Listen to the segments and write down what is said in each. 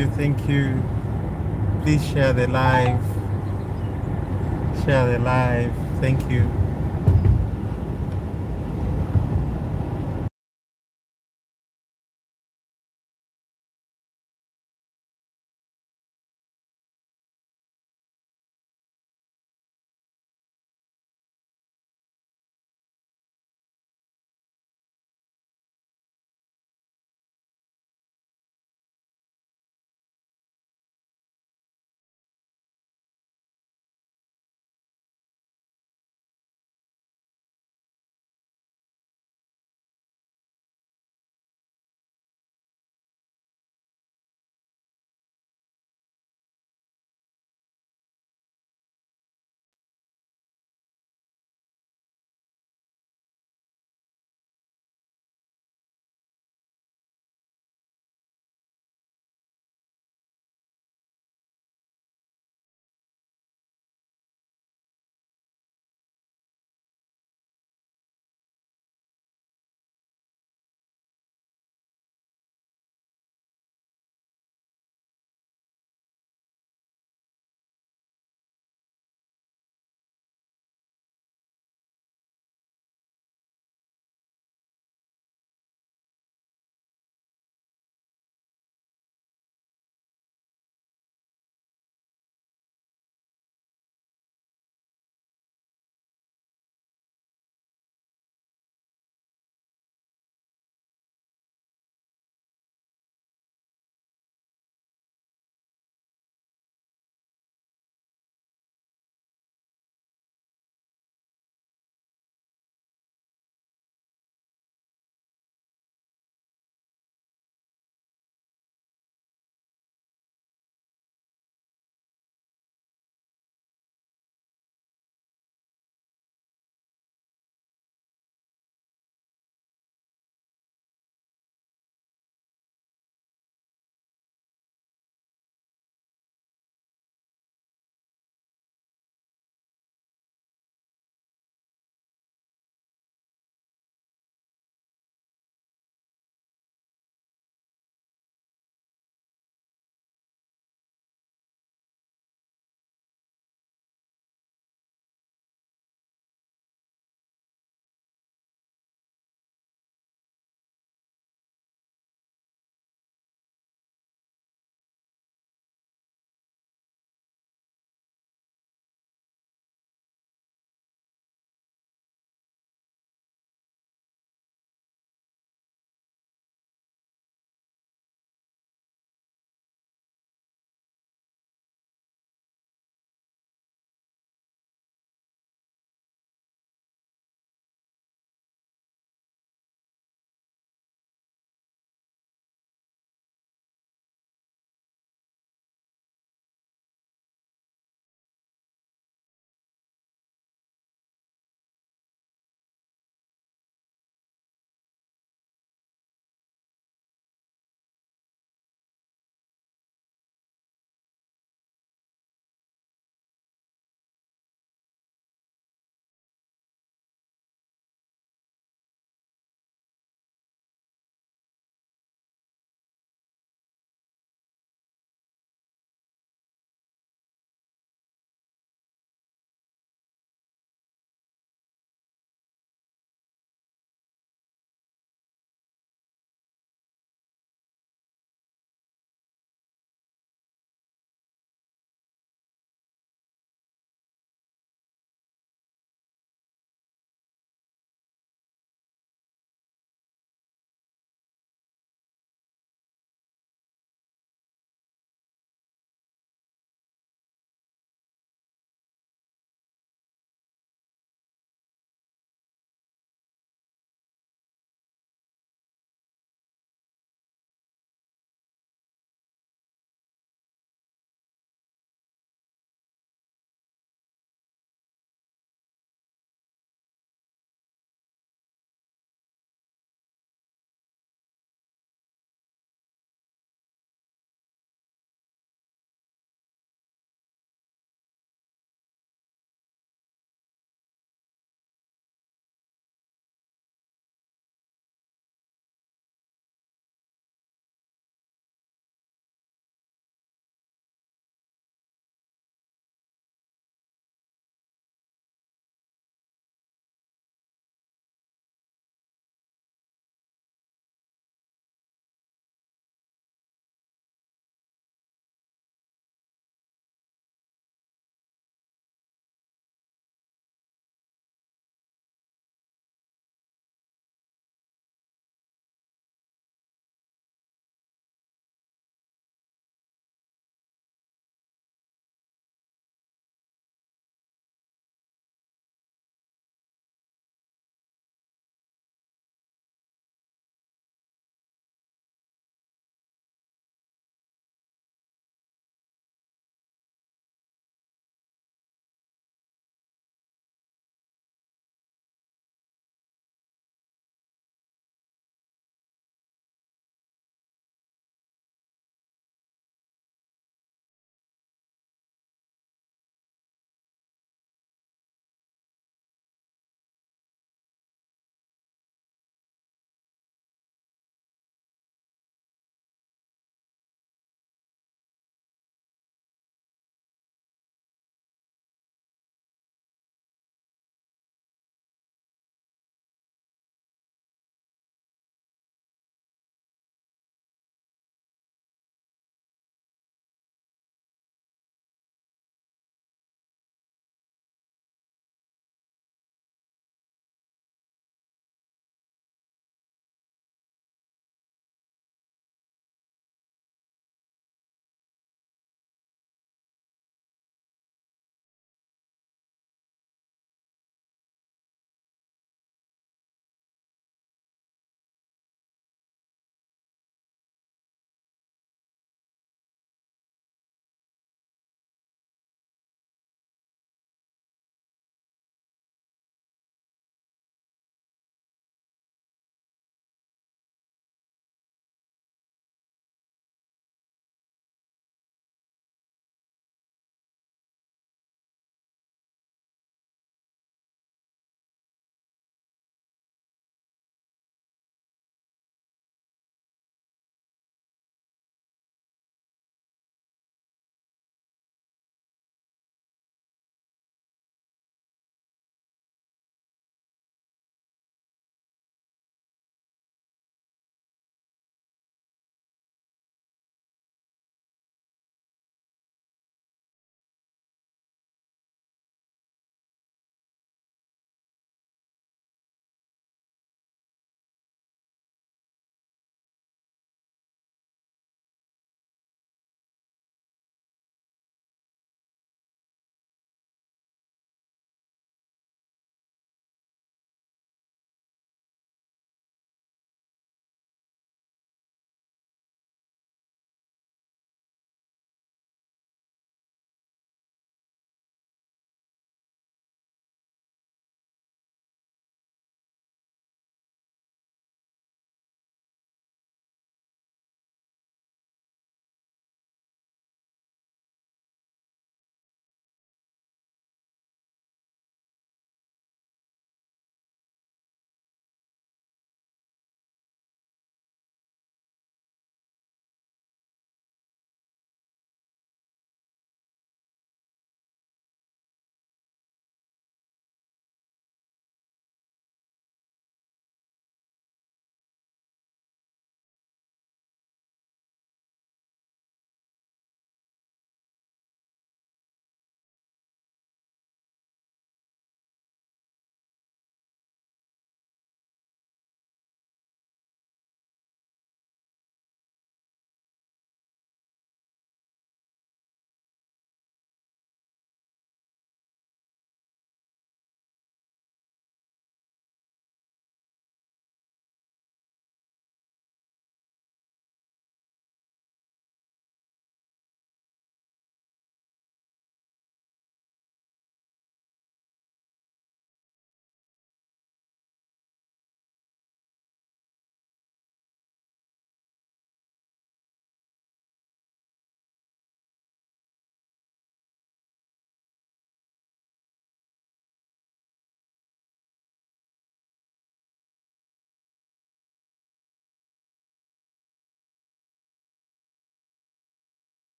you. Thank you. Please share the live. Share the live. Thank you.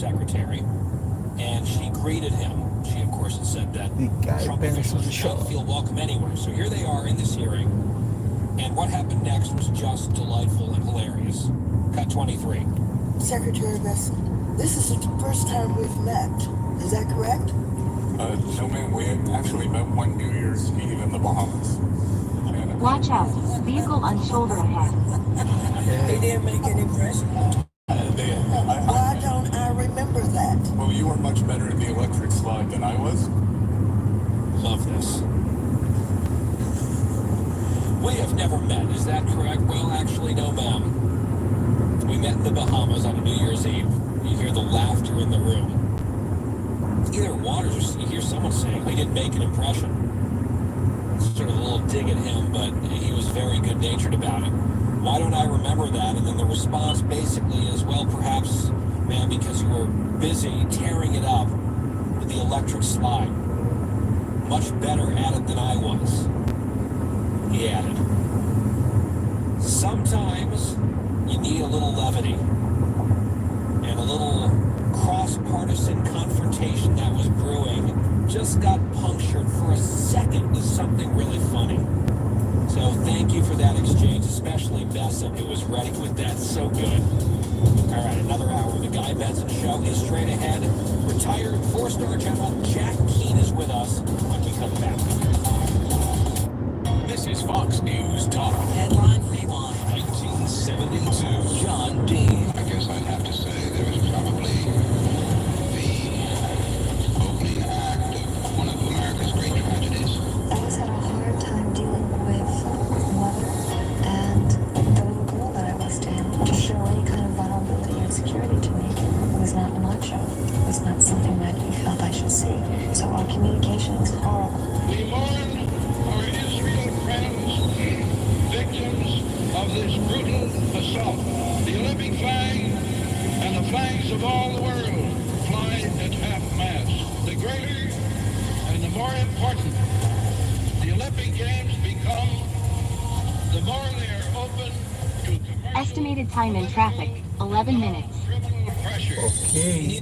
secretary, and she greeted him. She, of course, had said that The Guy Trump Benson officials Show. don't feel welcome anywhere. So here they are in this hearing, and what happened next was just delightful and hilarious. Cut 23. Secretary Besson, this is the first time we've met. Is that correct? No, ma'am. We actually met one New Year's Eve in the Bahamas. Watch out. Vehicle on shoulder ahead. He didn't make an impression. Why don't I remember that? Well, you were much better at the electric slide than I was. Love this. We have never met, is that correct? Well, actually, no, ma'am. We met in the Bahamas on a New Year's Eve. You hear the laughter in the room. Either Waters or you hear someone saying, I didn't make an impression. Sort of a little dig at him, but he was very good-natured about it. Why don't I remember that? And then the response basically is, well, perhaps, man, because you were busy tearing it up with the electric slide. Much better at it than I was. He added. Sometimes you need a little levity and a little cross-partisan confrontation that was brewing just got punctured for a second with something really funny. So thank you for that exchange, especially Bessem, who was ready with that. So good. All right, another hour of the Guy Benson Show is straight ahead. Retired four-star General Jack Keane is with us when we come back. This is Fox News Talk. Headline Rewind. 1972. John Dean. I guess I'd have to say there was probably the opening act of one of America's great tragedies. I always had a hard time dealing with mother and the little girl that I was to him. To show any kind of vulnerability or insecurity to me was not macho. It was not something that he felt I should see. So our communication was horrible. We mourn our Israel friends, victims of this brutal assault. The Olympic flag and the flags of all the world fly at half-mast. The greater and the more important the Olympic Games become, the more they are open to commercial, Estimated time in traffic, 11 minutes. criminal pressure. Okay.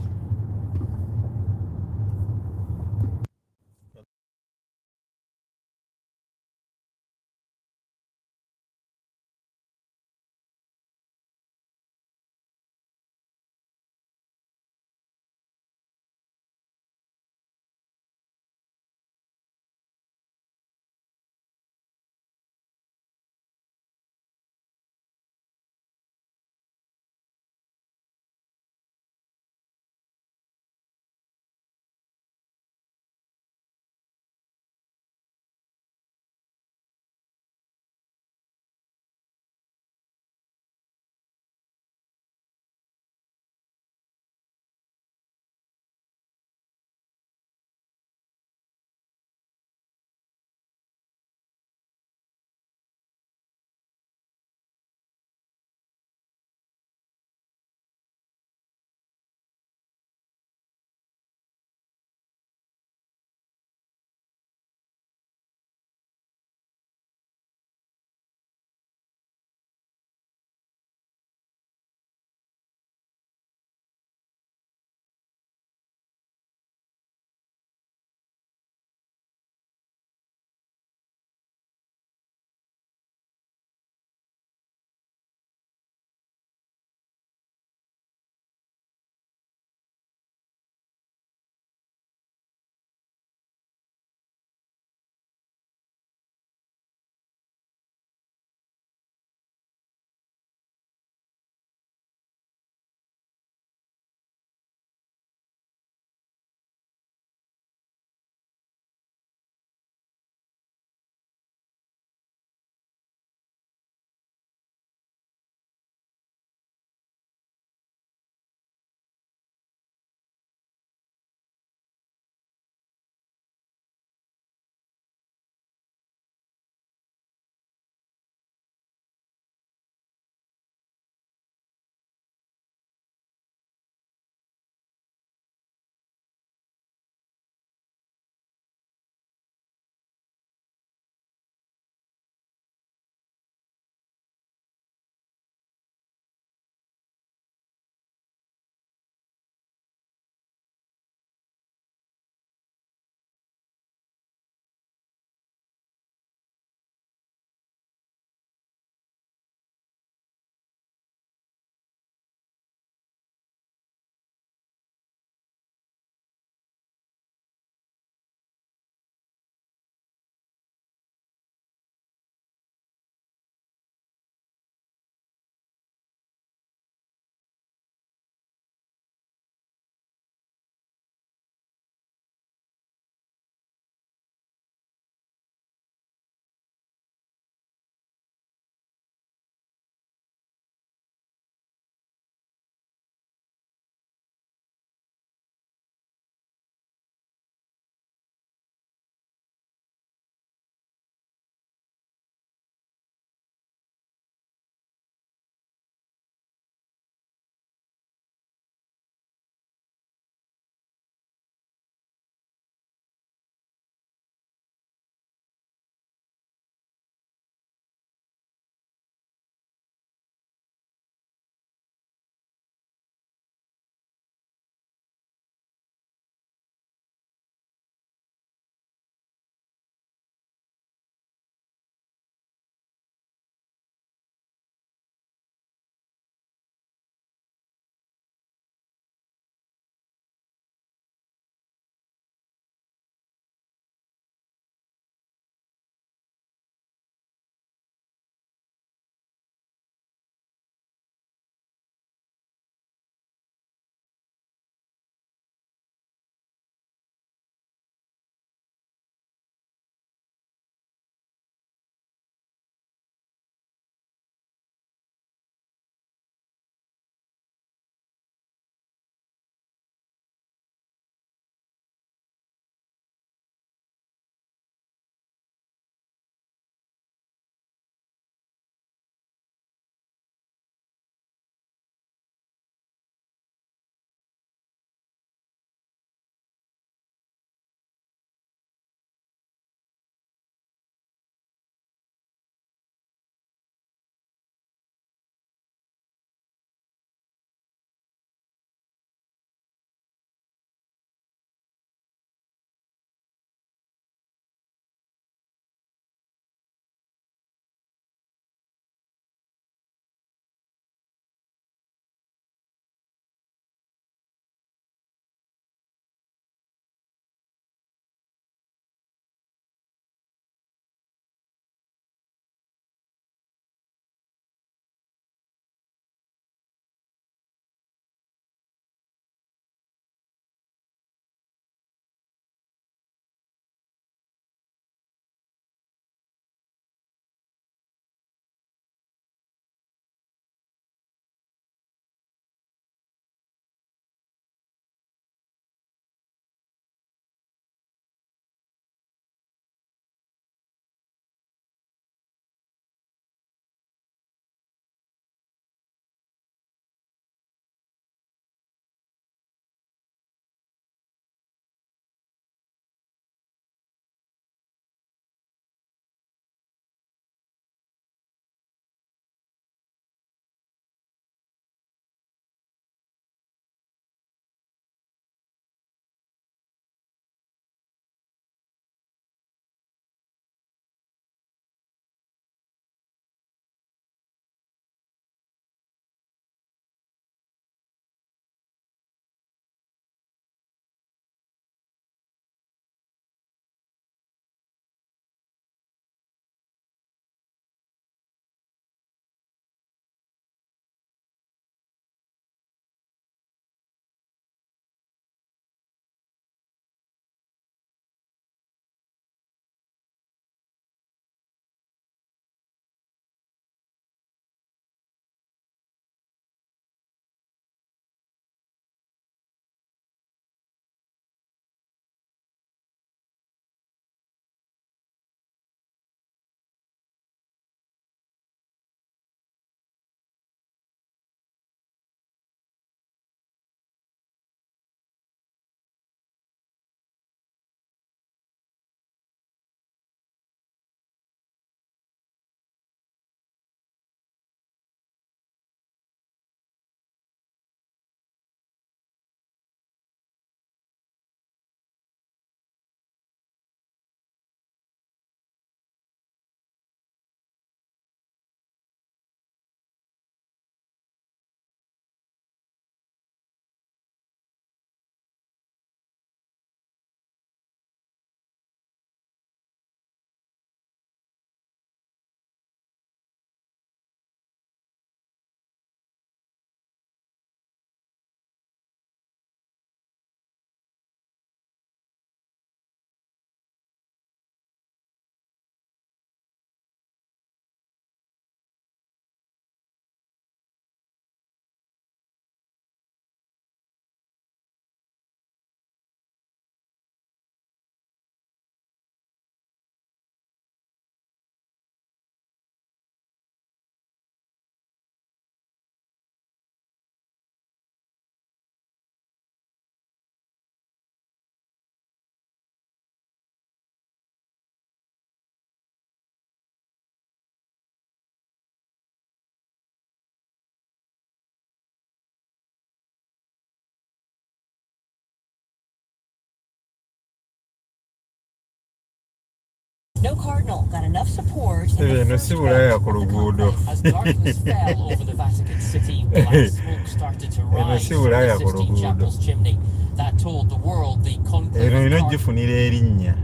No cardinal got enough support in Eh, the no first si Bulaya vote ku of the luguudo. conclave. As darkness fell over the Vatican City, black smoke started to rise si from the Bulaya ku Sistine luguudo. Chapel's chimney. That told the world the conclave Eno of ino cardinals gifunira erinnya.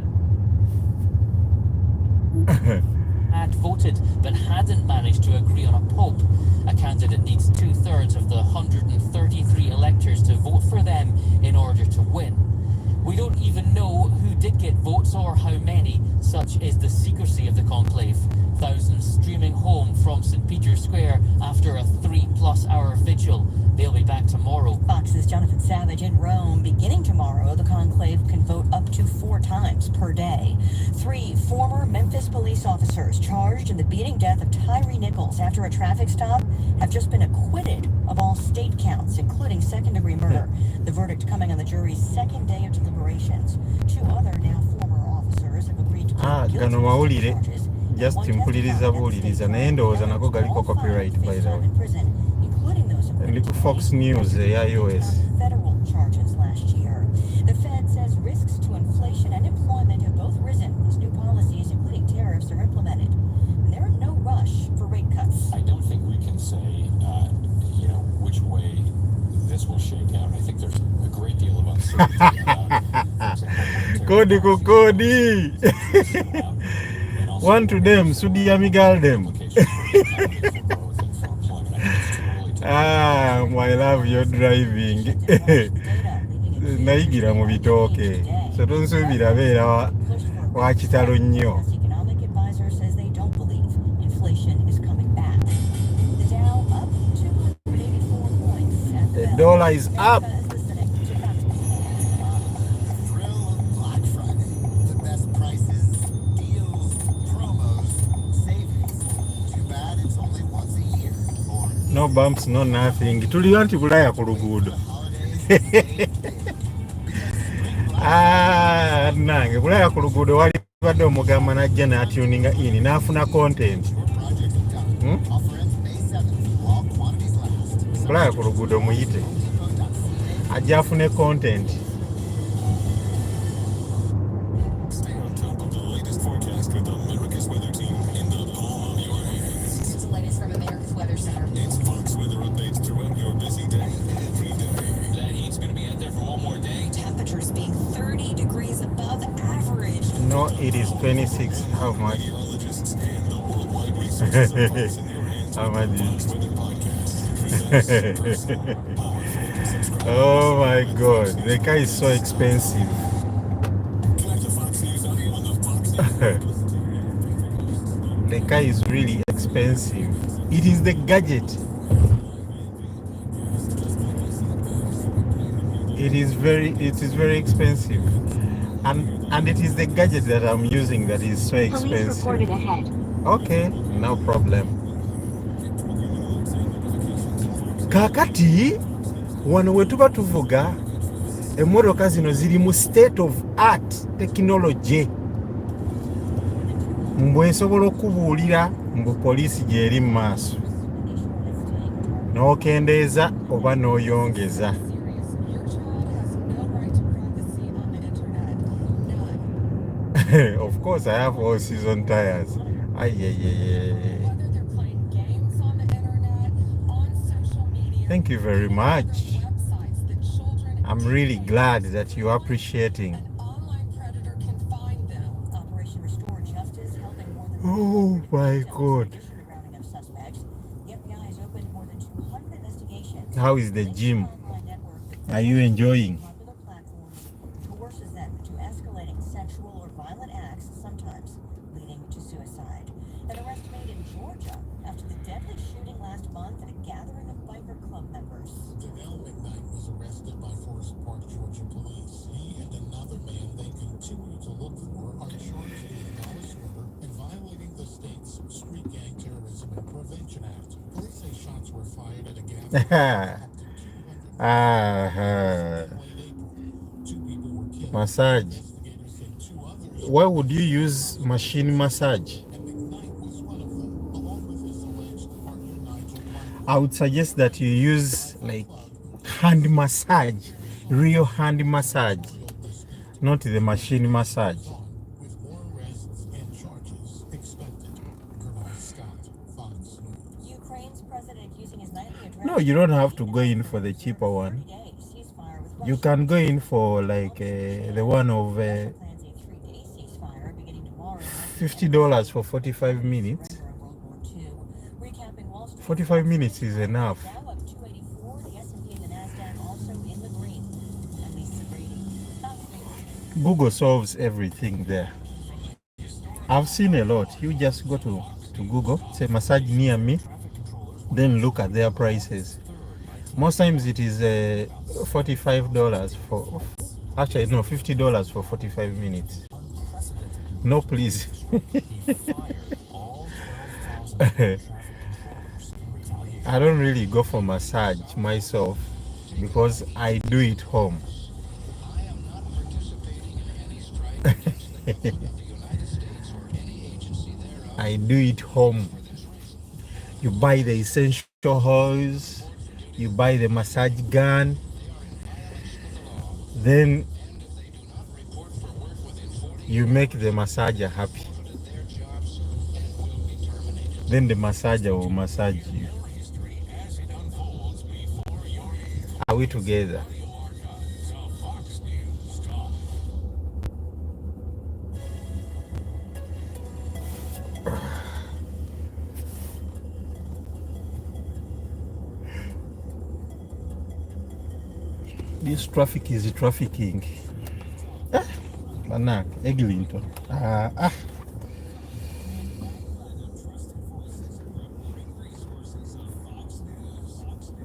had voted but hadn't managed to agree on a pope. A candidate needs 2/3 of the 133 electors to vote for them in order to win. We don't even know who did get votes or how many, such is the secrecy of the conclave. Thousands streaming home from St. Peter's Square after a 3+ hour vigil. They'll be back tomorrow. Fox's Jonathan Savage in Rome. Beginning tomorrow, the conclave can vote up to 4 times per day. 3 former Memphis police officers charged in the beating death of Tyree Nichols after a traffic stop have just been acquitted of all state counts, including second-degree murder. The verdict coming on the jury's second day of deliberations. 2 other now former officers have agreed to plead guilty Gano to mawulire. state charges. Just One mpuliriza testified at buwuliriza state naye trial. ndowooza The nako others galiko all copyright five by face the time way. in prison, including those acquitted Ndi ku today. Fox News eya US. Federal charges last year. The Fed says risks to inflation and employment have both risen as new policies, including tariffs, are implemented. And there is no rush for rate cuts. I don't think we can say, which way this will shake out. I think there's a great deal of uncertainty about Kodi ku kodi. One to them, Sudiamigal them. Ah, my love, you're driving. Nayigira mu bitooke. So tonsuubira beera wa kitalo nnyo. Economic advisor says they don't believe inflation is coming back. The Dow up 284 points. At The bell. dollar is up. America is listening to Fox. Thrill of Black Friday. The best prices, deals, promos, savings. Too bad it's only once a year. Or No bumps, no nothing. Tuliyo nti Bulaya ku luguudo. Ah, nange Bulaya ku luguudo wali badde omugamba najja n'atuninga in n'afuna content. projects have done. Offer ends May 7th while quantities last. Bulaya ku luguudo muyite. Ajja afune content. Stay on top of the latest forecast with America's Weather Team in the palm of your hands. This is the latest from America's Weather Center. It's Fox weather updates throughout your busy day, every day. That heat's going to be out there for one more day. Temperatures being 30 degrees above average. No, it is 26. How much? Meteorologists and the worldwide resources of Fox in your hands. How much is Fox Weather Podcast presents personal, powerful subscribe. Oh my god, the car is so expensive. Connect to Fox News audio on the Fox News. The car is really expensive. It is the gadget. It is very expensive. And it is the gadget that I'm using that is so Police expensive. reported ahead. Okay, no problem. Kakati wano we tuba tuvuga emmotoka zino ziri mu state of art technology. Mbwe nsobola okubuulira mbu poliisi gy'eri mu maaso n'okendeeza oba n'oyongeza. Of course I have all season tires. Thank you very much. I'm really glad that you're appreciating. Operation Restore Justice helping more than Oh my god. rounding up suspects. The FBI has opened more than 200 investigations. How is the gym? Online network that Are you enjoying? popular platforms coerces them to escalating sexual or violent acts, sometimes leading to suicide. An arrest made in Georgia after the deadly shooting last month at a gathering of biker club members. Javale McKnight was arrested by Forest Park, Georgia police. He and another man they continue to look for are charged with malice murder and violating the state's Street Gang Terrorism and Prevention Act. Police say shots were fired at a gathering. Late April. 2 people were killed. Massage. Investigators say 2 others, Why would you use machine massage? and McKnight was one of them, along with his alleged partner Nigel Blackwood. I would suggest that you use like hand massage, real hand massage, not the machine massage. With more arrests and charges you don't have to go in for the cheaper one. 3-day ceasefire with You Russia. can go in for like the one of Plans a 3-day ceasefire beginning tomorrow. $50 for 45 minutes. Surrender in World War II. Recapping Wall Street. 45 minutes is enough. Dow up 284. The S&P and the Nasdaq also in the green. At least the rating. Google solves everything there. I've seen a lot. You just go to Google, say massage near me, then look at their prices. Most times it is $45 for, actually no, $50 for 45 minutes. No, please. I don't really go for massage myself because I do it home. I do it home. You buy the essential oils, you buy the massage gun, then you make the massager happy. Then the massager will massage you. Are we together? This traffic is trafficking. Manak, Eglinton.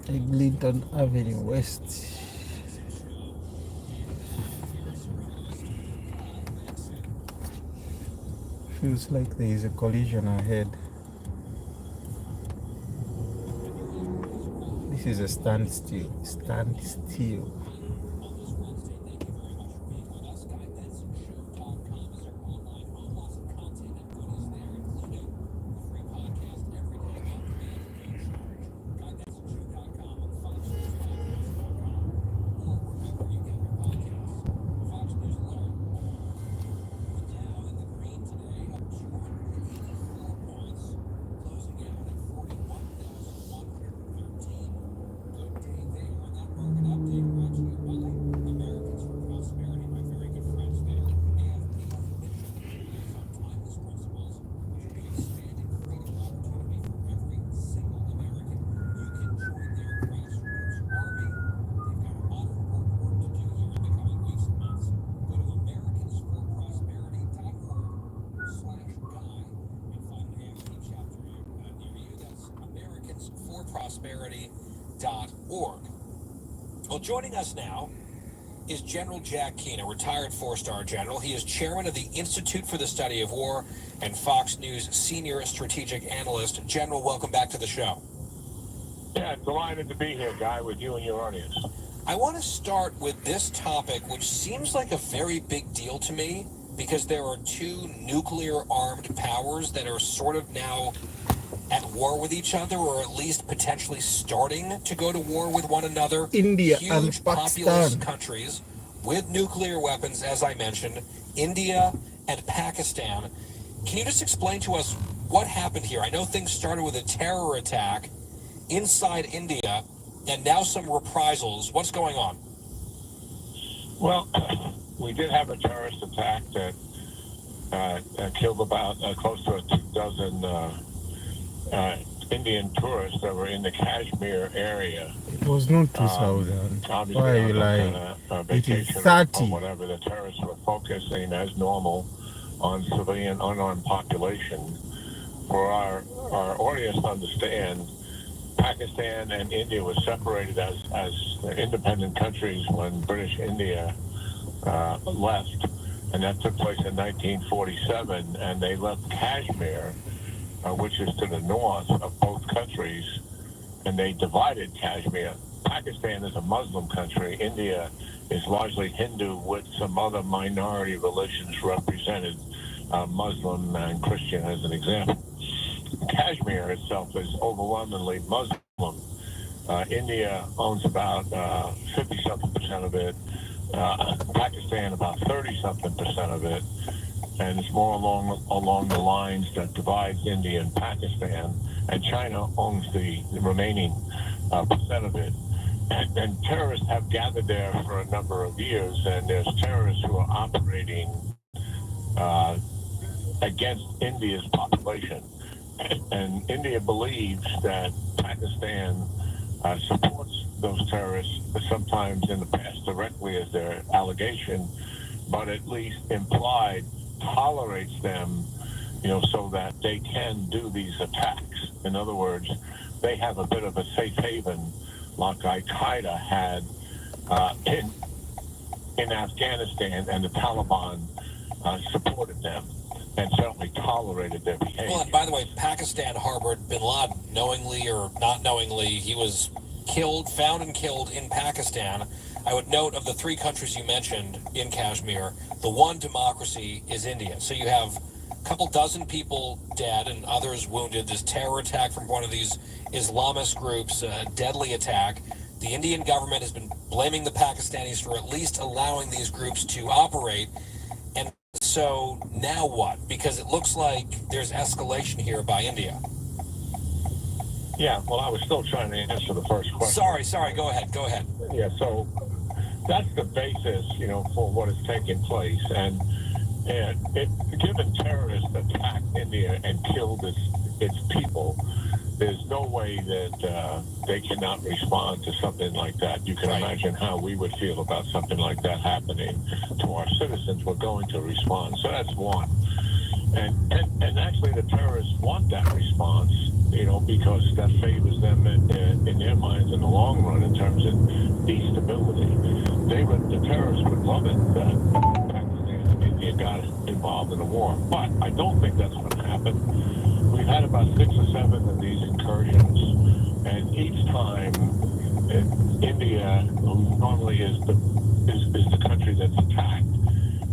Eglinton Avenue West. Feels like there is a collision ahead. This is a standstill. Standstill. Prosperity.org. Well, joining us now is General Jack Keane, a retired four-star general. He is chairman of the Institute for the Study of War and Fox News senior strategic analyst. General, welcome back to the show. Yeah, delighted to be here, Guy, with you and your audience. I want to start with this topic, which seems like a very big deal to me, because there are two nuclear-armed powers that are sort of now at war with each other, or at least potentially starting to go to war with one another. India Huge and populous Pakistan. countries with nuclear weapons, as I mentioned, India and Pakistan. Can you just explain to us what happened here? I know things started with a terror attack inside India, and now some reprisals. What's going on? Well, we did have a terrorist attack that killed about close to 24 Indian tourists that were in the Kashmir area. It was not 2,000. Obviously, Why are you on lying? It is vacation 30. or whatever. The terrorists were focusing as normal on civilian unarmed population. For our audience to understand, Pakistan and India were separated as independent countries when British India left, and that took place in 1947, and they left Kashmir, which is to the north of both countries, and they divided Kashmir. Pakistan is a Muslim country. India is largely Hindu with some other minority religions represented, Muslim and Christian as an example. Kashmir itself is overwhelmingly Muslim. India owns about 50-something% of it. Pakistan about 30-something% of it. And it's more along the lines that divides India and Pakistan. And China owns the remaining percent of it. And terrorists have gathered there for a number of years, and there's terrorists who are operating against India's population. And India believes that Pakistan supports those terrorists, sometimes in the past directly as their allegation, but at least implied tolerates them, so that they can do these attacks. In other words, they have a bit of a safe haven like Al-Qaeda had in Afghanistan, and the Taliban supported them and certainly tolerated their behavior. Well, and by the way, Pakistan harbored bin Laden, knowingly or not knowingly. He was found and killed in Pakistan. I would note, of the three countries you mentioned in Kashmir, the one democracy is India. So you have a couple dozen people dead and others wounded. This terror attack from one of these Islamist groups, a deadly attack. The Indian government has been blaming the Pakistanis for at least allowing these groups to operate. And so now what? Because it looks like there's escalation here by India. Yeah, well, I was still trying to answer the first question. Sorry, go ahead. Yeah, so that's the basis, for what is taking place. And given terrorists attacked India and killed its people, there's no way that they cannot respond to something like that. You can imagine how we would feel about something like that happening to our citizens. We're going to respond. So that's one. And actually the terrorists want that response, because that favors them in their minds in the long run in terms of destability. The terrorists would love it that Pakistan and India got involved in the war. But I don't think that's going to happen. We've had about 6 or 7 of these incursions, and each time India, who normally is the country that's attacked,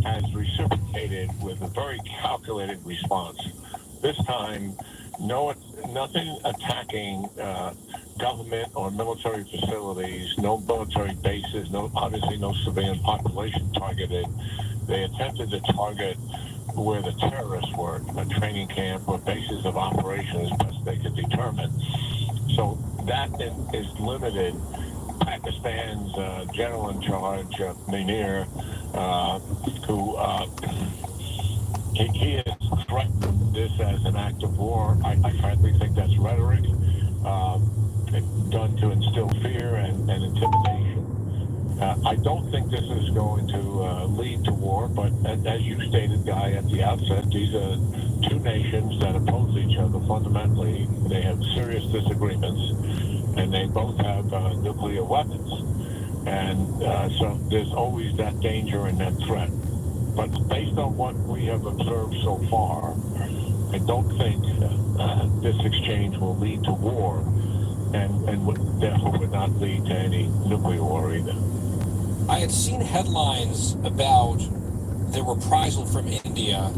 has reciprocated with a very calculated response. This time, nothing attacking government or military facilities, no military bases, obviously no civilian population targeted. They attempted to target where the terrorists were, a training camp or bases of operations, best they could determine. So that is limited. Pakistan's general in charge, Munir, who he has threatened this as an act of war. I frankly think that's rhetoric done to instill fear and intimidation. I don't think this is going to lead to war, but as you stated, Guy, at the outset, these are two nations that oppose each other fundamentally. They have serious disagreements, and they both have nuclear weapons. And so there's always that danger and that threat. But based on what we have observed so far, I don't think this exchange will lead to war, and therefore would not lead to any nuclear war either. I had seen headlines about the reprisal from India,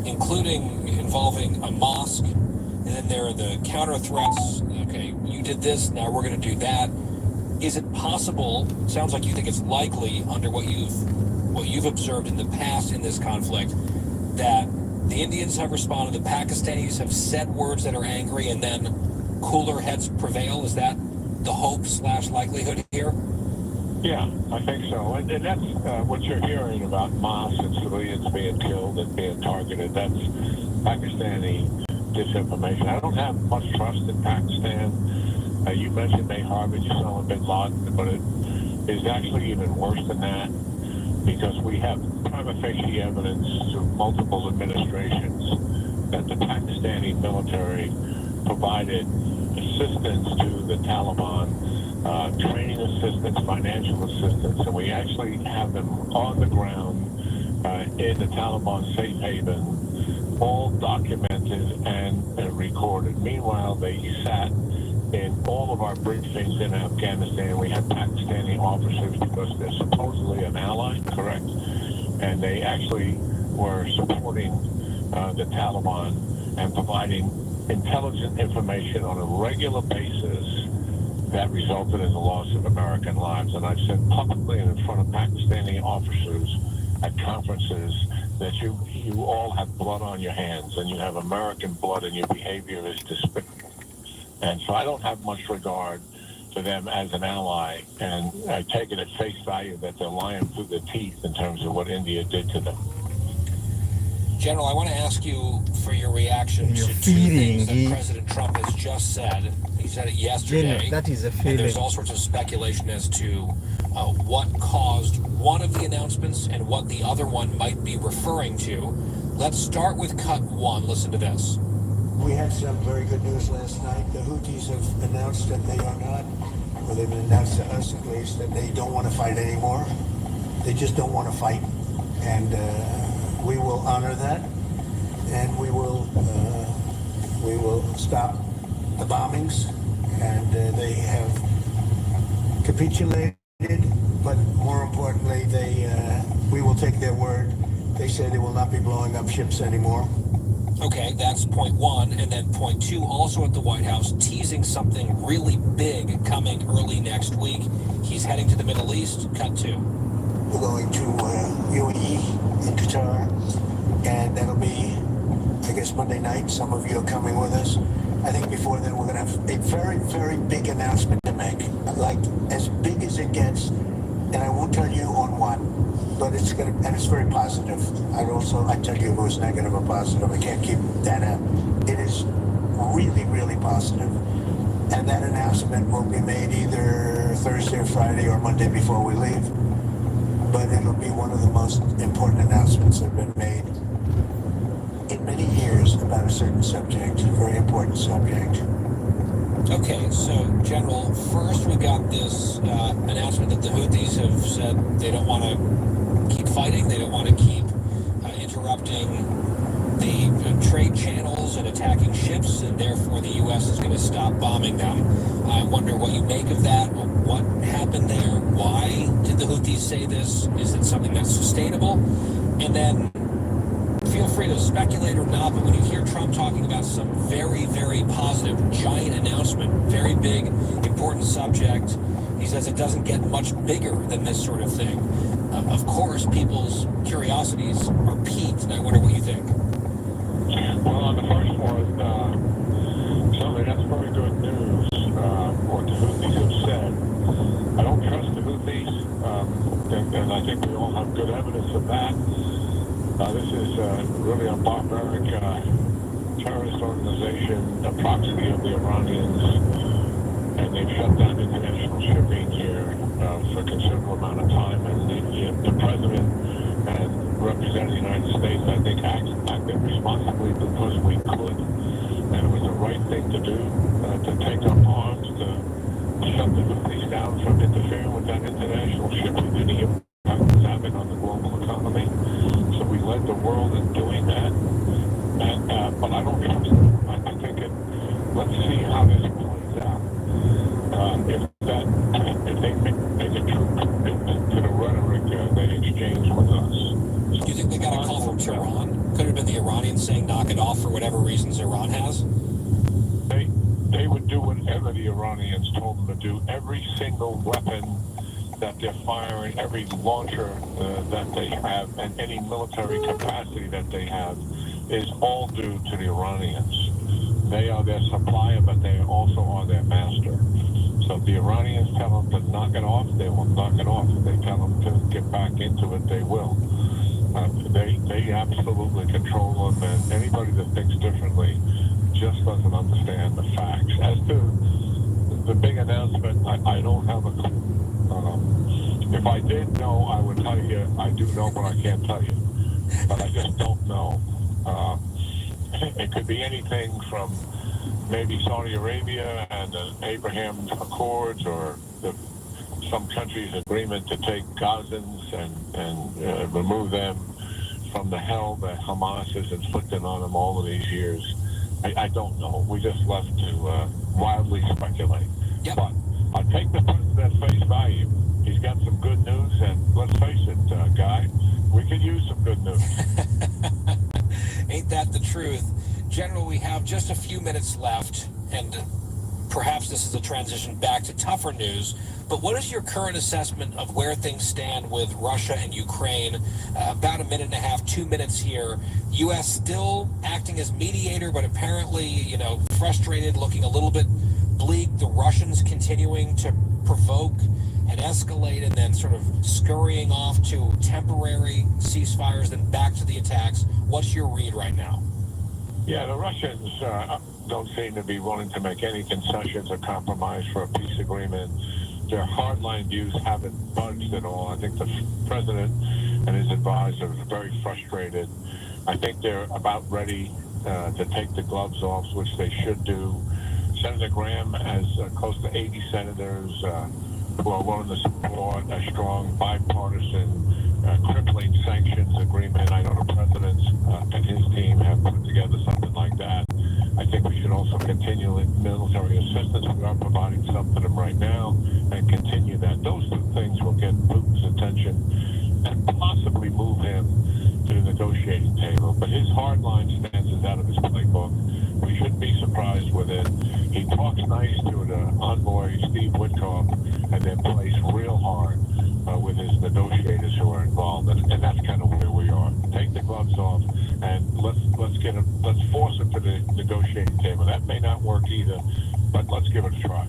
including involving a mosque, and then there are the counter threats. Okay, you did this, now we're going to do that. Is it possible, sounds like you think it's likely under what you've observed in the past in this conflict, that the Indians have responded, the Pakistanis have said words that are angry, and then cooler heads prevail? Is that the hope/likelihood here? Yeah, I think so. And that's what you're hearing about mosques and civilians being killed and being targeted. That's Pakistani disinformation. I don't have much trust in Pakistan. You mentioned they harbored Osama bin Laden, but it is actually even worse than that, because we have prima facie evidence through multiple administrations that the Pakistani military provided assistance to the Taliban, training assistance, financial assistance, and we actually have them on the ground in the Taliban safe haven, all documented and recorded. Meanwhile, they sat in all of our briefings in Afghanistan. We had Pakistani officers because they're supposedly an ally, correct? And they actually were supporting the Taliban and providing intelligent information on a regular basis that resulted in the loss of American lives. And I've said publicly and in front of Pakistani officers at conferences that you all have blood on your hands, and you have American blood, and your behavior is despicable. And so I don't have much regard for them as an ally, and I take it at face value that they're lying through their teeth in terms of what India did to them. General, I want to ask you for your reaction You're to two feeling things that it. President Trump has just said. He said it yesterday. Genius, that is a And feeling. there's all sorts of speculation as to what caused one of the announcements and what the other one might be referring to. Let's start with cut one. Listen to this. We had some very good news last night. The Houthis have announced that they are not, or they've announced to us at least, that they don't want to fight anymore. They just don't want to fight. And we will honor that. And we will stop the bombings. And they have capitulated, but more importantly, we will take their word. They say they will not be blowing up ships anymore. Okay, that's point one. And then point two, also at the White House, teasing something really big coming early next week. He's heading to the Middle East. Cut two. We're going to UAE in Qatar, and that'll be, I guess, Monday night. Some of you are coming with us. I think before then we're going to have a very, very big announcement to make, like as big as it gets, and I won't tell you on what, but it's going to, and it's very positive. I tell you if it was negative or positive. I can't keep that out. It is really, really positive. And that announcement will be made either Thursday or Friday or Monday before we leave. But it'll be one of the most important announcements that have been made in many years about a certain subject, a very important subject. Okay, so General, first we got this announcement that the Houthis have said they don't want to keep fighting, they don't want to keep interrupting the trade channels and attacking ships, and therefore the U.S. is going to stop bombing them. I wonder what you make of that. What happened there? Why did the Houthis say this? Is it something that's sustainable? And then feel free to speculate or not, but when you hear Trump talking about some very, very positive, giant announcement, very big, important subject, he says it doesn't get much bigger than this sort of thing. Of course, people's curiosities are piqued, and I wonder what you think. Well, on the first one, certainly that's very good news, what the Houthis have said. I don't trust the Houthis, and I think we all have good evidence of that. This is really a barbaric terrorist organization, a proxy of the Iranians, and they've shut down international shipping here for a considerable amount of time. And the president and representing the United States, I think, acted responsibly because we could, and it was the right thing to do, to take up arms, to shut the Houthis down from interfering with that international shipping and the impact it's having on the global economy. So we led the world in doing that, and but I don't trust them. I think let's see how this plays out. If they make a true commitment to the rhetoric they exchange with us. Do you think they got a call from Tehran? Could it have been the Iranians saying knock it off for whatever reasons Iran has? They would do whatever the Iranians told them to do. Every single weapon that they're firing, every launcher that they have, and any military capacity that they have is all due to the Iranians. They are their supplier, but they also are their master. So if the Iranians tell them to knock it off, they will knock it off. If they tell them to get back into it, they will. They absolutely control them, and anybody that thinks differently just doesn't understand the facts. As to the big announcement, I don't have a clue. If I did know, I would tell you. I do know, but I can't tell you. But I just don't know. It could be anything from maybe Saudi Arabia and the Abraham Accords, or some country's agreement to take Gazans and remove them from the hell that Hamas has inflicted on them all of these years. I don't know. We just left to wildly speculate. Yep. But I take the president at face value. He's got some good news, and let's face it, Guy, we could use some good news. Ain't that the truth? General, we have just a few minutes left, and perhaps this is a transition back to tougher news, but what is your current assessment of where things stand with Russia and Ukraine? About a minute and a half, 2 minutes here. U.S. still acting as mediator, but apparently, frustrated, looking a little bit bleak, the Russians continuing to provoke and escalate and then sort of scurrying off to temporary ceasefires, then back to the attacks. What's your read right now? Yeah, the Russians don't seem to be willing to make any concessions or compromise for a peace agreement. Their hardline views haven't budged at all. I think the president and his advisors are very frustrated. I think they're about ready to take the gloves off, which they should do. Senator Graham has close to 80 senators who are willing to support a strong bipartisan crippling sanctions agreement. I know the president and his team have put together something like that. I think we should also continue military assistance. We are providing some to them right now and continue that. Those two things will get Putin's attention and possibly move him to the negotiating table. But his hardline stance is out of his playbook. We shouldn't be surprised with it. He talks nice to the envoy, Steve Witkoff, and then plays real hard with his negotiators who are involved. And that's kind of where we are. Take the gloves off and let's force him to the negotiating table. That may not work either, but let's give it a try.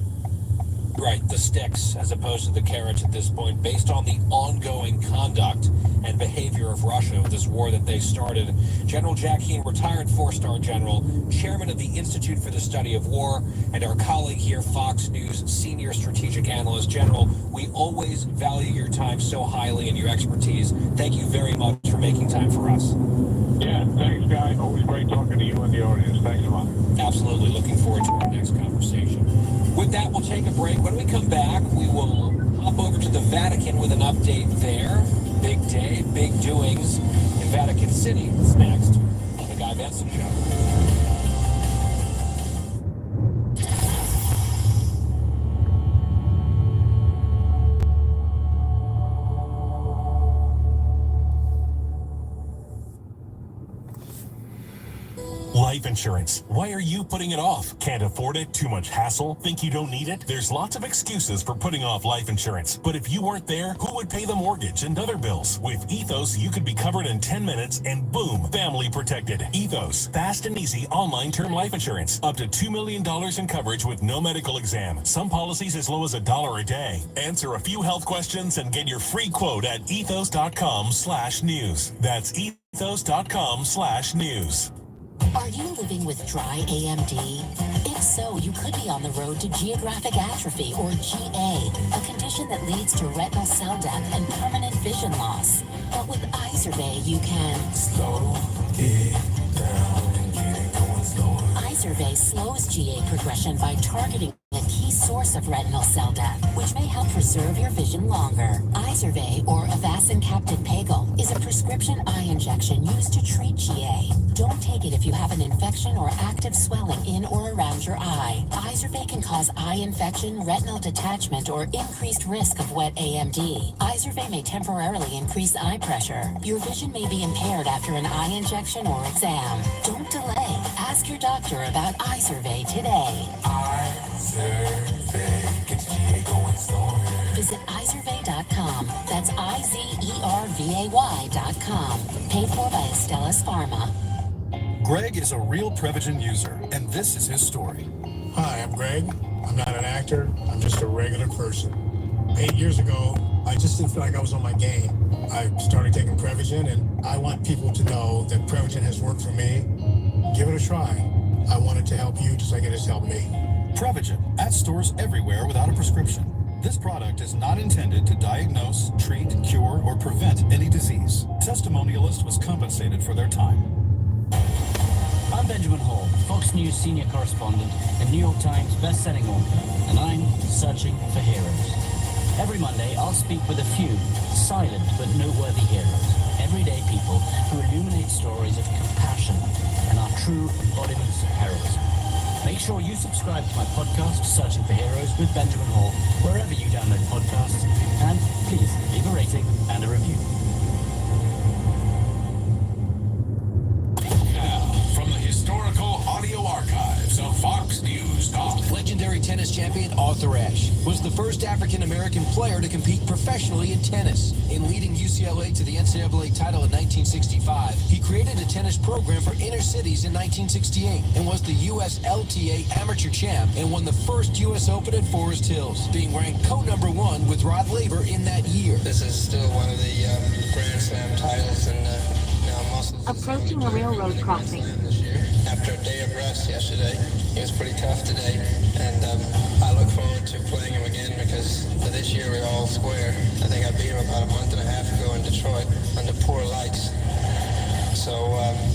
Right, the sticks as opposed to the carrots at this point, based on the ongoing conduct and behavior of Russia with this war that they started. General Jack Keane, retired four-star general, chairman of the Institute for the Study of War, and our colleague here, Fox News senior strategic analyst. General, we always value your time so highly and your expertise. Thank you very much for making time for us. Yeah, thanks, guy. Always great talking to you and the audience. Thanks a lot. Absolutely. Looking forward to our next conversation. With that, we'll take a break. When we come back, we will hop over to the Vatican with an update there. Big day, big doings in Vatican City. It's next on The Guy Benson Show. Life insurance. Why are you putting it off? Can't afford it? Too much hassle? Think you don't need it? There's lots of excuses for putting off life insurance. But if you weren't there, who would pay the mortgage and other bills? With Ethos, you could be covered in 10 minutes and boom, family protected. Ethos, fast and easy online term life insurance. Up to $2 million in coverage with no medical exam. Some policies as low as $1 a day. Answer a few health questions and get your free quote at ethos.com/news. That's ethos.com/news. Are you living with dry AMD? If so, you could be on the road to geographic atrophy, or GA, a condition that leads to retinal cell death and permanent vision loss. But with Izervay, you can slow it down and get it going slower. Izervay slows GA progression by targeting a key source of retinal cell death, which may help preserve your vision longer. Izervay, or Avastin Captain Pagel, is a prescription eye injection used to treat GA. Don't take it if you have an infection or active swelling in or around your eye. Izervay can cause eye infection, retinal detachment, or increased risk of wet AMD. Izervay may temporarily increase eye pressure. Your vision may be impaired after an eye injection or exam. Don't delay. Ask your doctor about Izervay today. Izervay gets GA going slower. Visit Izervay.com. That's IZERVAY.com. Paid for by Astellas Pharma. Greg is a real Prevagen user, and this is his story. Hi, I'm Greg. I'm not an actor. I'm just a regular person. 8 years ago, I just didn't feel like I was on my game. I started taking Prevagen, and I want people to know that Prevagen has worked for me. Give it a try. I want it to help you just like it has helped me. Prevagen, at stores everywhere without a prescription. This product is not intended to diagnose, treat, cure, or prevent any disease. Testimonialist was compensated for their time. I'm Benjamin Hall, Fox News senior correspondent and New York Times best-selling author, and I'm searching for heroes. Every Monday, I'll speak with a few silent but noteworthy heroes, everyday people who illuminate stories of compassion and are true embodiments of heroism. Make sure you subscribe to my podcast, Searching for Heroes with Benjamin Hall, wherever you download podcasts, and please leave a rating and a review. Now, from the historical audio archives of Fox News, legendary legendary tennis champion Arthur Ashe was the first African-American player to compete professionally in tennis. In leading UCLA to the NCAA title in 1965, he created a tennis program for inner cities in 1968 and was the US LTA amateur champ and won the first US Open at Forest Hills, being ranked co-number 1 with Rod Laver in that year. This is still one of the Grand Slam titles, and now I'm also Approaching a railroad crossing. this year. After a day of rest yesterday, it was pretty tough today, and I look forward to playing him again because for this year we're all square. I think I beat him about a month and a half ago in Detroit under poor lights. So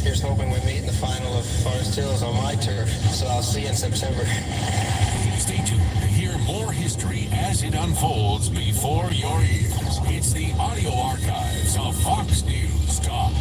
here's hoping we meet in the final of Forest Hills on my turf. So I'll see you in September. Stay tuned to hear more history as it unfolds before your ears. It's the audio archives of Fox News Talk.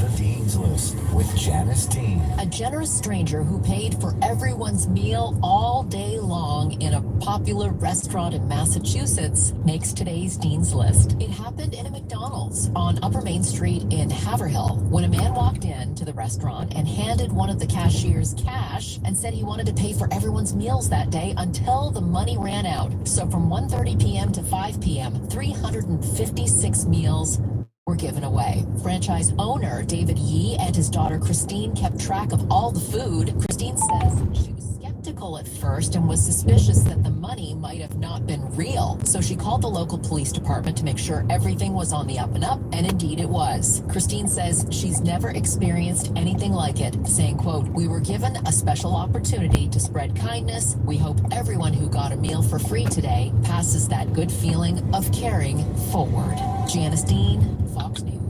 The Dean's List with Janice Dean. A generous stranger who paid for everyone's meal all day long in a popular restaurant in Massachusetts makes today's Dean's List. It happened in a McDonald's on Upper Main Street in Haverhill when a man walked into the restaurant and handed one of the cashiers cash and said he wanted to pay for everyone's meals that day until the money ran out. So from 1:30 p.m. to 5 p.m., 356 meals were given away. Franchise owner David Yee and his daughter Christine kept track of all the food. Christine says she was skeptical at first and was suspicious that the money might have not been real. So she called the local police department to make sure everything was on the up and up, and indeed it was. Christine says she's never experienced anything like it, saying, quote, "We were given a special opportunity to spread kindness. We hope everyone who got a meal for free today passes that good feeling of caring forward." Janice Dean, Fox News.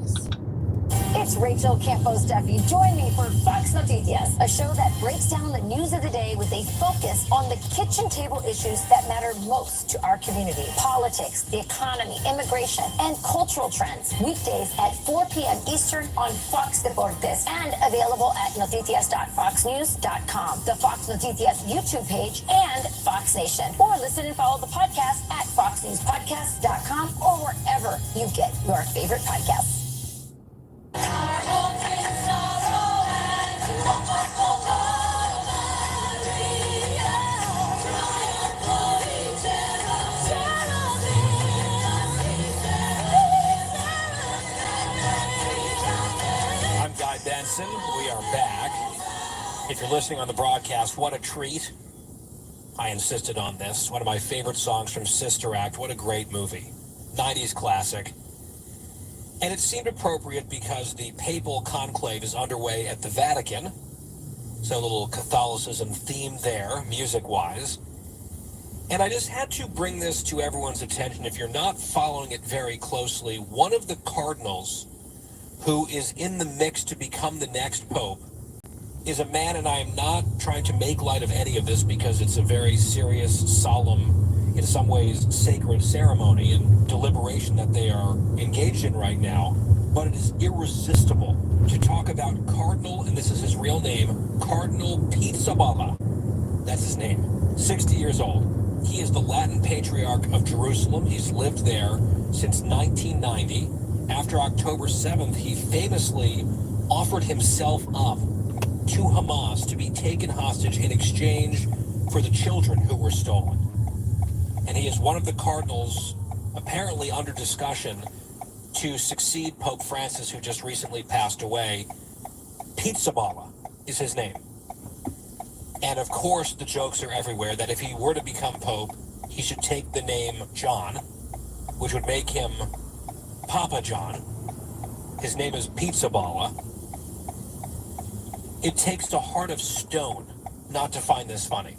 It's Rachel Campos Duffy. Join me for Fox Noticias, a show that breaks down the news of the day with a focus on the kitchen table issues that matter most to our community. Politics, the economy, immigration, and cultural trends. Weekdays at 4 p.m. Eastern on Fox Deportes and available at noticias.foxnews.com, the Fox Noticias YouTube page, and Fox Nation. Or listen and follow the podcast at foxnewspodcast.com or wherever you get your favorite podcasts. I'm Guy Benson. We are back. If you're listening on the broadcast, what a treat. I insisted on this. One of my favorite songs from Sister Act. What a great movie. 90s classic. And it seemed appropriate because the papal conclave is underway at the Vatican. So a little Catholicism theme there, music-wise. And I just had to bring this to everyone's attention. If you're not following it very closely, one of the cardinals who is in the mix to become the next pope is a man, and I am not trying to make light of any of this because it's a very serious, solemn, in some ways sacred ceremony and deliberation that they are engaged in right now, but it is irresistible to talk about Cardinal, and this is his real name, Cardinal Pizzaballa. That's his name. 60 years old. He is the Latin Patriarch of Jerusalem. He's lived there since 1990. After October 7th, he famously offered himself up to Hamas to be taken hostage in exchange for the children who were stolen. And he is one of the cardinals apparently under discussion to succeed Pope Francis, who just recently passed away. Pizzaballa is his name. And of course, the jokes are everywhere that if he were to become Pope, he should take the name John, which would make him Papa John. His name is Pizzaballa. It takes a heart of stone not to find this funny.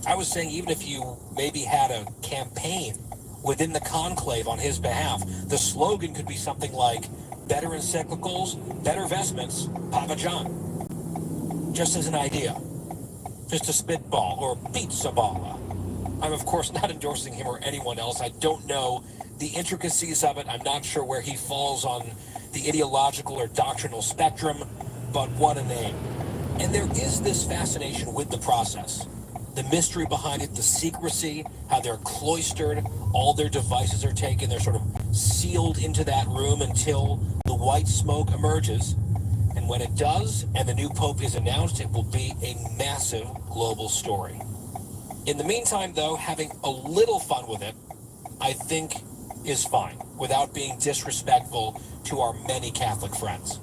I was saying, even if you maybe had a campaign within the conclave on his behalf, the slogan could be something like, better encyclicals, better vestments, Papa John. Just as an idea. Just a spitball, or Pizzaballa. I'm of course not endorsing him or anyone else. I don't know the intricacies of it. I'm not sure where he falls on the ideological or doctrinal spectrum, but what a name. And there is this fascination with the process. The mystery behind it, the secrecy, how they're cloistered, all their devices are taken, they're sort of sealed into that room until the white smoke emerges. And when it does, and the new pope is announced, it will be a massive global story. In the meantime, though, having a little fun with it, I think, is fine, without being disrespectful to our many Catholic friends.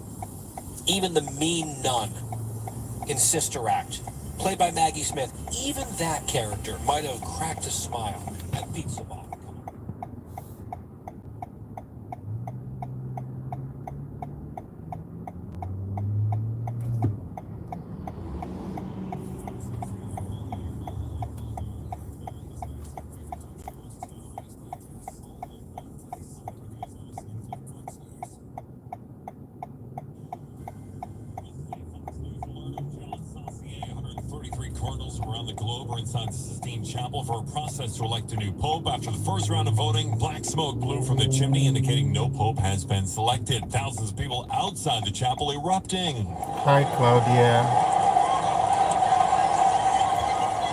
Even the mean nun in Sister Act, played by Maggie Smith, even that character might have cracked a smile at Pizza Bob. Cardinals around the globe are inside the Sistine Chapel for a process to elect a new pope. After the first round of voting, black smoke blew from the chimney, indicating no pope has been selected. Thousands of people outside the chapel erupting. Hi, Claudia.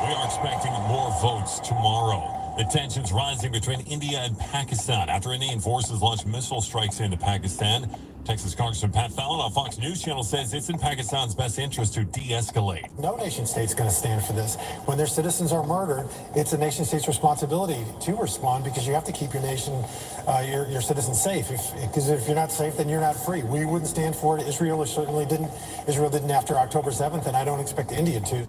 We are expecting more votes tomorrow. The tensions rising between India and Pakistan after Indian forces launched missile strikes into Pakistan. Texas Congressman Pat Fallon on Fox News Channel says it's in Pakistan's best interest to de-escalate. No nation state's going to stand for this. When their citizens are murdered, it's a nation state's responsibility to respond, because you have to keep your nation, your citizens safe. Because if you're not safe, then you're not free. We wouldn't stand for it. Israel certainly didn't. Israel didn't after October 7th, and I don't expect India to.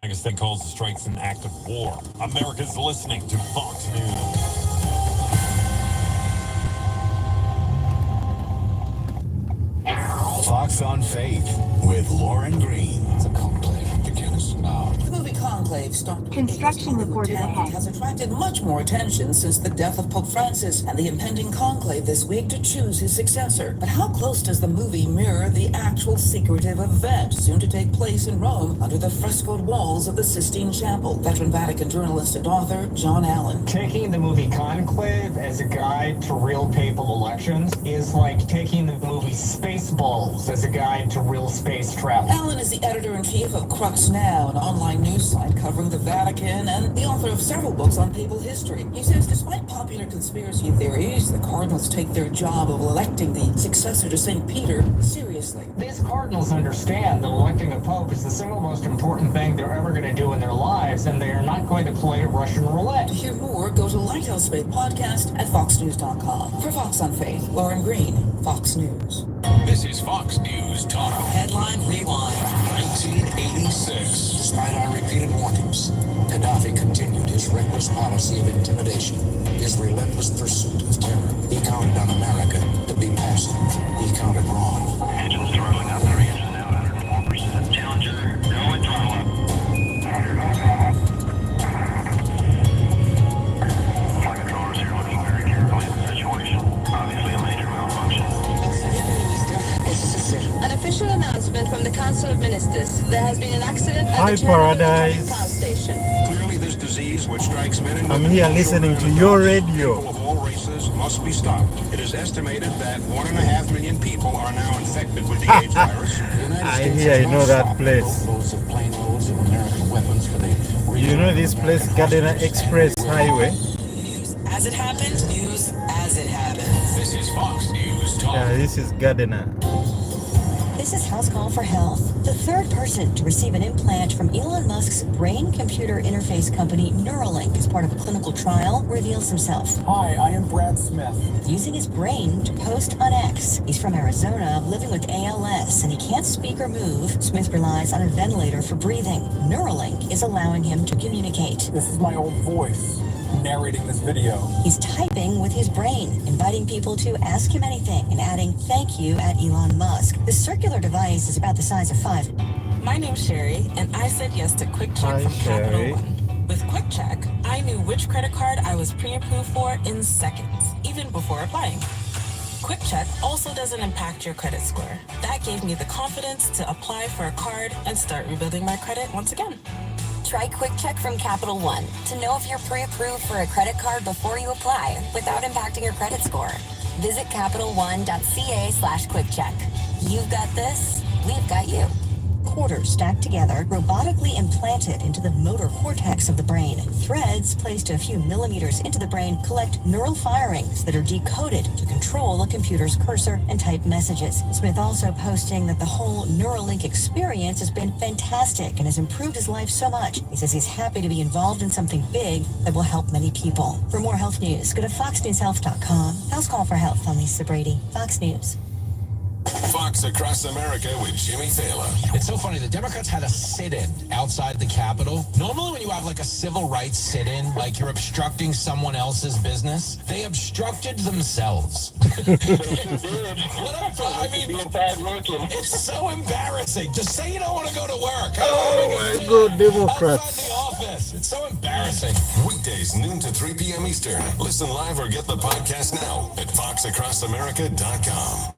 Pakistan calls the strikes an act of war. America's listening to Fox News. Fox on Faith with Lauren Green. The conclave begins now. The movie Conclave, starring Construction report ahead. has attracted much more attention since the death of Pope Francis and the impending conclave this week to choose his successor. But how close does the movie mirror the actual secretive event soon to take place in Rome under the frescoed walls of the Sistine Chapel? Veteran Vatican journalist and author John Allen. Taking the movie Conclave as a guide to real papal elections is like taking the movie Spaceballs as a guide to real space travel. Allen is the editor-in-chief of Crux Now, an online news site covering the Vatican, and the author of several books on papal history. He says despite popular conspiracy theories, the cardinals take their job of electing the successor to St. Peter seriously. These cardinals understand that electing a pope is the single most important thing they're ever going to do in their lives, and they are not going to play Russian roulette. To hear more, go to Lighthouse Faith Podcast at foxnews.com. For Fox on Faith, Lauren Green, Fox News. This is Fox News Talk. Headline Rewind. 1986. Despite our repeated warnings, Gaddafi continued his reckless policy of intimidation, his relentless pursuit of terror. He counted on America to be passive. He counted wrong. Engines throttling up. 3 engines now 104%. Challenger, no and throttle up. Flight controllers here looking very carefully at the situation. Obviously a major malfunction. An official announcement from the Council of Ministers. There has been an accident at Hi, the Chernobyl Paradise. power station. Clearly, this disease, which strikes men and I'm women here of listening to children your and radio. people of all races, must be stopped. It is estimated that 1.5 million people are now infected with the AIDS virus. The United I States hear, has I not know that stopped place. boatloads of plane loads of American weapons for the You know this place, Gardena Express Highway? News as it happened, news as it happened. This is Fox News Talk. Yeah, this is Gardena. This is House Call for Health. The third person to receive an implant from Elon Musk's brain-computer interface company Neuralink as part of a clinical trial reveals himself. Hi, I am Brad Smith. Using his brain to post on X. He's from Arizona, living with ALS, and he can't speak or move. Smith relies on a ventilator for breathing. Neuralink is allowing him to communicate. This is my old voice narrating this video. He's typing with his brain, inviting people to ask him anything and adding thank you at Elon Musk. The circular device is about the size of 5. My name's Sherry, and I said yes to Quick Check from Capital One. With Quick Check, I knew which credit card I was pre-approved for in seconds, even before applying. Quick Check also doesn't impact your credit score. That gave me the confidence to apply for a card and start rebuilding my credit once again. Try Quick Check from Capital One to know if you're pre-approved for a credit card before you apply without impacting your credit score. Visit CapitalOne.ca/QuickCheck. You've got this, we've got you. quarters stacked together, robotically implanted into the motor cortex of the brain. Threads placed a few millimeters into the brain collect neural firings that are decoded to control a computer's cursor and type messages. Smith also posting that the whole Neuralink experience has been fantastic and has improved his life so much. He says he's happy to be involved in something big that will help many people. For more health news, go to foxnewshealth.com. House Call for Health. I'm Lisa Brady, Fox News. Fox Across America with Jimmy Thaler. It's so funny. The Democrats had a sit-in outside the Capitol. Normally when you have like a civil rights sit-in, like you're obstructing someone else's business, they obstructed themselves. It's so embarrassing. Just say you don't want to go to work. Oh my God, Democrats. Outside the office. It's so embarrassing. Weekdays noon to 3 p.m. Eastern. Listen live or get the podcast now at foxacrossamerica.com.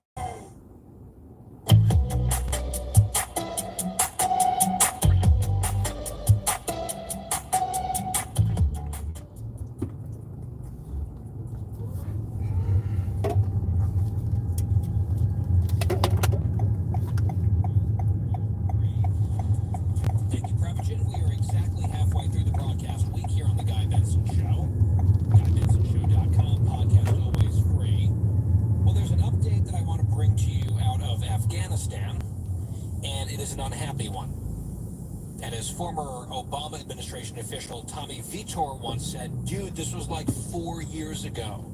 Former Obama administration official Tommy Vitor once said, "Dude, this was like 4 years ago."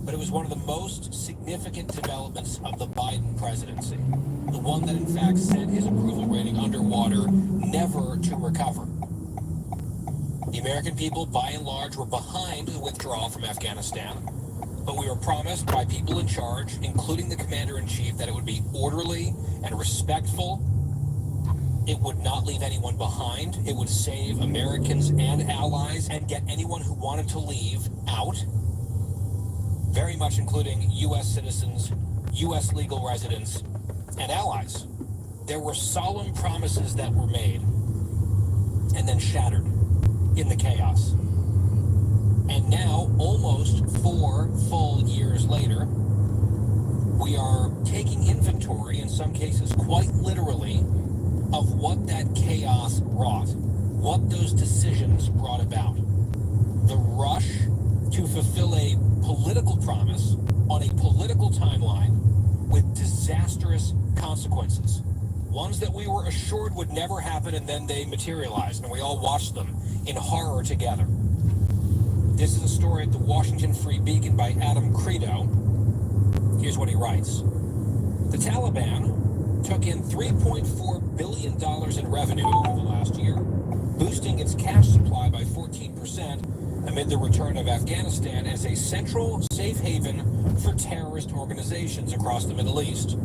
But it was one of the most significant developments of the Biden presidency. The one that in fact sent his approval rating underwater, never to recover. The American people, by and large, were behind the withdrawal from Afghanistan, but we were promised by people in charge, including the commander-in-chief, that it would be orderly and respectful. It would not leave anyone behind. It would save Americans and allies and get anyone who wanted to leave out, very much including U.S. citizens, U.S. legal residents, and allies. There were solemn promises that were made and then shattered in the chaos. And now, almost 4 full years later, we are taking inventory, in some cases quite literally, of what that chaos wrought, what those decisions brought about. The rush to fulfill a political promise on a political timeline with disastrous consequences. Ones that we were assured would never happen, and then they materialized, and we all watched them in horror together. This is a story at the Washington Free Beacon by Adam Credo. Here's what he writes. The Taliban took in $3.4 billion in revenue over the last year, boosting its cash supply by 14% amid the return of Afghanistan as a central safe haven for terrorist organizations across the Middle East,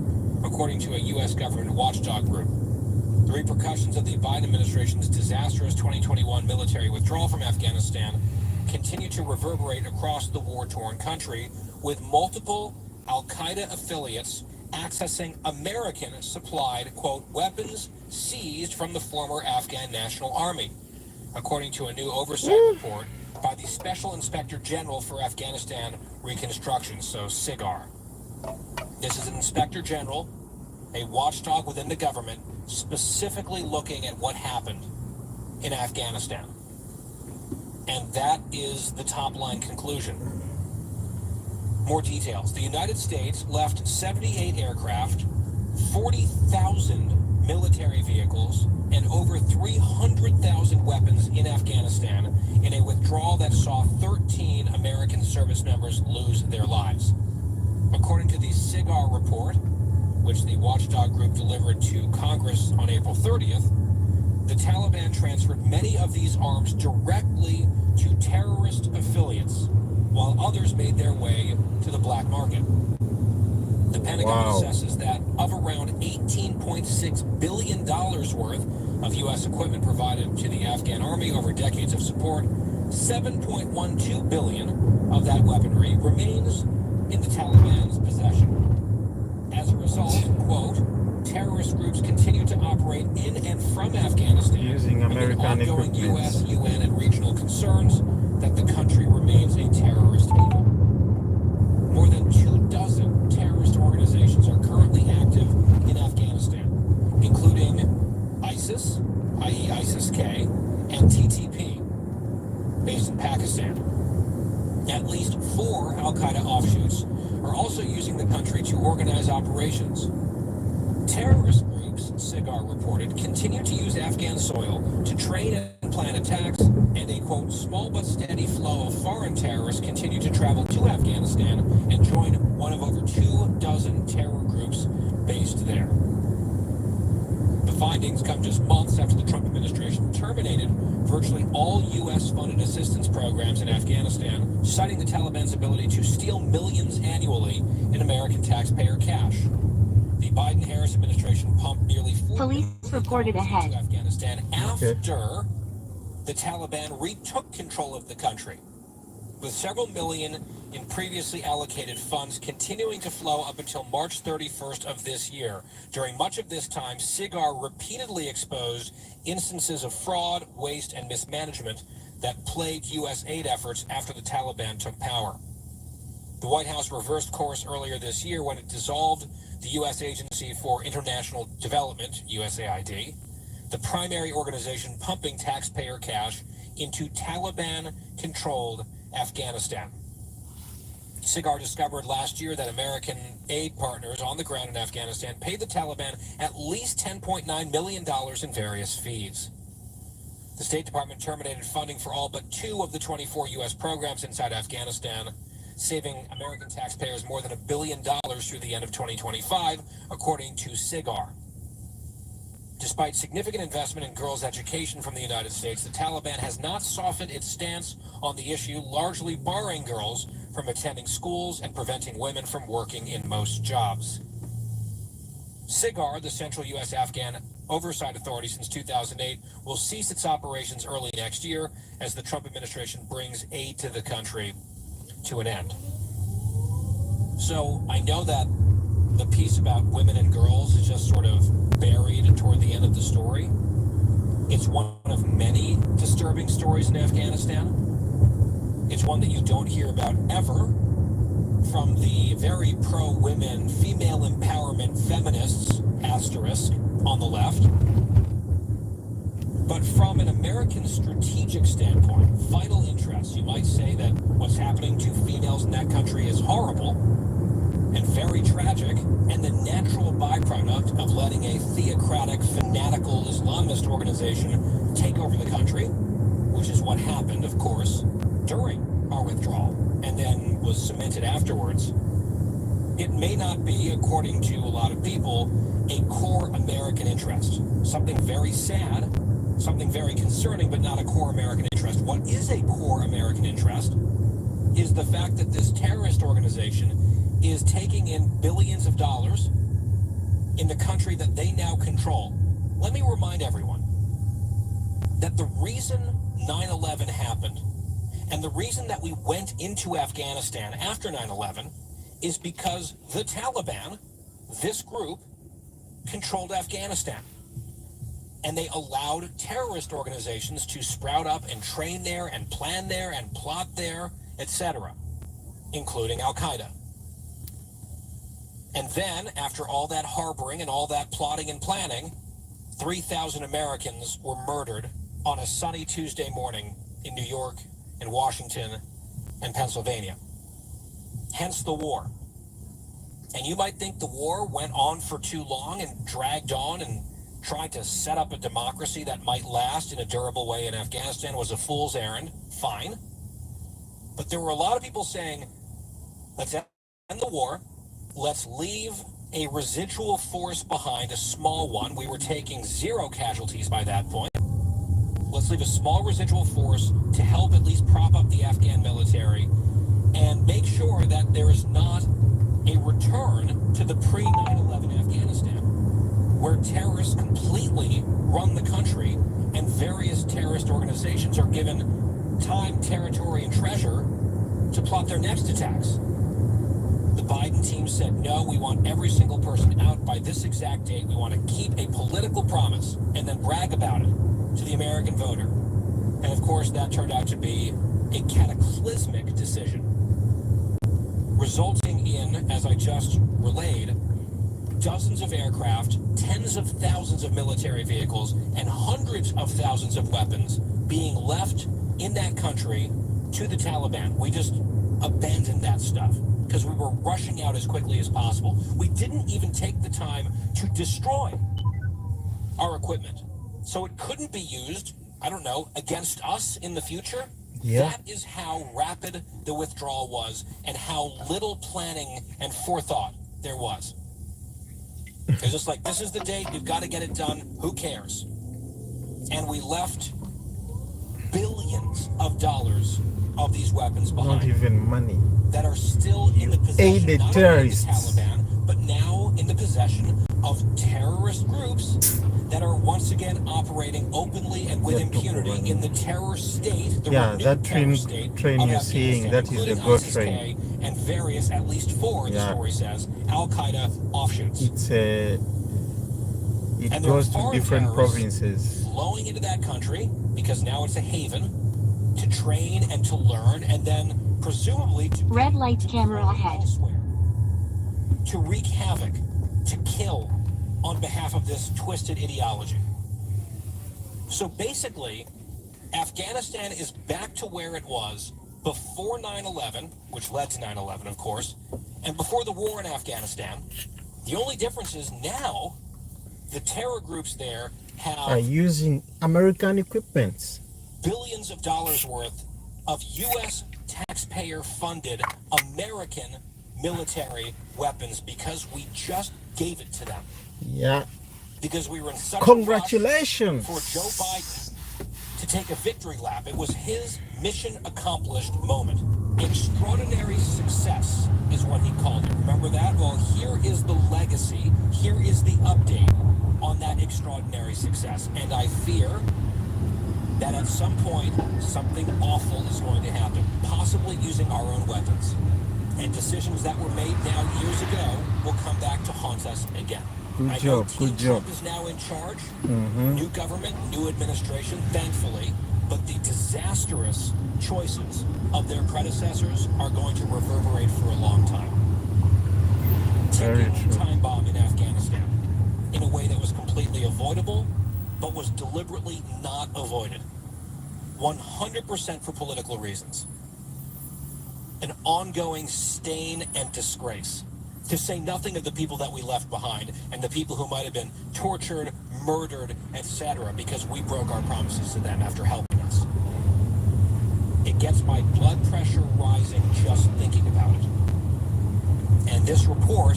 according to a U.S. government watchdog group. The repercussions of the Biden administration's disastrous 2021 military withdrawal from Afghanistan continue to reverberate across the war-torn country, with multiple al-Qaeda affiliates accessing American-supplied, quote, weapons seized from the former Afghan National Army, according to a new oversight report by the Special Inspector General for Afghanistan Reconstruction, so SIGAR. This is an Inspector General, a watchdog within the government, specifically looking at what happened in Afghanistan. And that is the top-line conclusion. More details. The United States left 78 aircraft, 40,000 military vehicles, and over 300,000 weapons in Afghanistan in a withdrawal that saw 13 American service members lose their lives. According to the SIGAR report, which the watchdog group delivered to Congress on April 30th, the Taliban transferred many of these arms directly to terrorist affiliates, while others made their way to the black market. The Pentagon assesses that of around $18.6 billion worth of U.S. equipment provided to the Afghan army over decades of support, $7.12 billion of that weaponry remains in the Taliban's possession. As a result, quote, terrorist groups continue to operate in and from Afghanistan using American ongoing U.S., UN, and regional concerns that the country remains a terrorist haven. More than 24 terrorist organizations are currently active in Afghanistan, including organize operations. Terrorist groups, SIGAR reported, continue to use Afghan soil to train and plan attacks, and a, quote, small but steady flow of foreign terrorists continue to travel to Afghanistan and join one of over 24 terror groups based there. The findings come just months after the Trump administration terminated virtually all U.S.-funded assistance programs in Afghanistan, citing the Taliban's ability to steal millions annually in American taxpayer cash. The Biden-Harris administration pumped nearly $4 Police reported ahead. to Afghanistan after the Taliban retook control of the country, with several million in previously allocated funds continuing to flow up until March 31st of this year. During much of this time, SIGAR repeatedly exposed instances of fraud, waste, and mismanagement that plagued U.S. aid efforts after the Taliban took power. The White House reversed course earlier this year when it dissolved the U.S. Agency for International Development, USAID, the primary organization pumping taxpayer cash into Taliban-controlled Afghanistan. SIGAR discovered last year that American aid partners on the ground in Afghanistan paid the Taliban at least $10.9 million in various fees. The State Department terminated funding for all but 2 of the 24 U.S. programs inside Afghanistan, saving American taxpayers more than $1 billion through the end of 2025, according to SIGAR. Despite significant investment in girls' education from the United States, the Taliban has not softened its stance on the issue, largely barring girls from attending schools and preventing women from working in most jobs. SIGAR, the Central U.S. Afghan Oversight Authority since 2008, will cease its operations early next year as the Trump administration brings aid to the country to an end. So I know that the piece about women and girls is just sort of buried toward the end of the story. It's one of many disturbing stories in Afghanistan. It's one that you don't hear about ever from the very pro-women, female empowerment feminists, asterisk, on the left. But from an American strategic standpoint, vital interests, you might say that what's happening to females in that country is horrible and very tragic, and the natural byproduct of letting a theocratic, fanatical Islamist organization take over the country, which is what happened, of course, during our withdrawal, and then was cemented afterwards. It may not be, according to a lot of people, a core American interest. Something very sad, something very concerning, but not a core American interest. What is a core American interest is the fact that this terrorist organization is taking in billions of dollars in the country that they now control. Let me remind everyone that the reason 9/11 happened and the reason that we went into Afghanistan after 9/11 is because the Taliban, this group, controlled Afghanistan. And they allowed terrorist organizations to sprout up and train there and plan there and plot there, etc., including Al-Qaeda. And then, after all that harboring and all that plotting and planning, 3,000 Americans were murdered on a sunny Tuesday morning in New York and Washington and Pennsylvania. Hence the war. And you might think the war went on for too long and dragged on and tried to set up a democracy that might last in a durable way in Afghanistan was a fool's errand. Fine. But there were a lot of people saying, let's end the war. Let's leave a residual force behind, a small one. We were taking 0 casualties by that point. Let's leave a small residual force to help at least prop up the Afghan military and make sure that there is not a return to the pre-9/11 Afghanistan, where terrorists completely run the country and various terrorist organizations are given time, territory, and treasure to plot their next attacks. The Biden team said, no, we want every single person out by this exact date. We want to keep a political promise and then brag about it to the American voter. And of course, that turned out to be a cataclysmic decision, resulting in, as I just relayed, dozens of aircraft, tens of thousands of military vehicles, and hundreds of thousands of weapons being left in that country to the Taliban. We just abandoned that stuff. because we were rushing out as quickly as possible. We didn't even take the time to destroy our equipment. So it couldn't be used, I don't know, against us in the future. Yeah. That is how rapid the withdrawal was and how little planning and forethought there was. It's just like, this is the date, we've got to get it done, who cares? And we left billions of dollars of these weapons behind. Not even money. That are still in the possession Aided not only of the terrorists. Taliban, but now in the possession of terrorist groups that are once again operating openly and with impunity in the terror state, the Yeah, renewed that terror state train of you're seeing, Afghanistan, that is the including GO ISIS-K train. and various, at least four, the Yeah. story says, Al-Qaeda offshoots. It And there are goes to foreign different terrorists provinces. flowing into that country because now it's a haven to train and to learn, and then presumably to Red light camera ahead. elsewhere, to wreak havoc, to kill on behalf of this twisted ideology. So basically, Afghanistan is back to where it was before 9/11, which led to 9/11, of course, and before the war in Afghanistan. The only difference is now the terror groups there Are have using American equipment. billions of dollars worth of U.S. taxpayer-funded American military weapons because we just gave it to them. Yeah. Because we were in such a Congratulations. rush for Joe Biden to take a victory lap. It was his mission accomplished moment. Extraordinary success is what he called it. Remember that? Well, here is the legacy. Here is the update on that extraordinary success. And I fear that at some point, something awful is going to happen, possibly using our own weapons. And decisions that were made now years ago will come back to haunt us again. Good I job, know good Team job. Trump is now in charge. Mhm. New government, new administration, thankfully. But the disastrous choices of their predecessors are going to reverberate for a long time. Very Ticking true. time bomb in Afghanistan in a way that was completely avoidable, but was deliberately not avoided. 100% for political reasons. An ongoing stain and disgrace. To say nothing of the people that we left behind and the people who might have been tortured, murdered, etc. because we broke our promises to them after helping us. It gets my blood pressure rising just thinking about it. And this report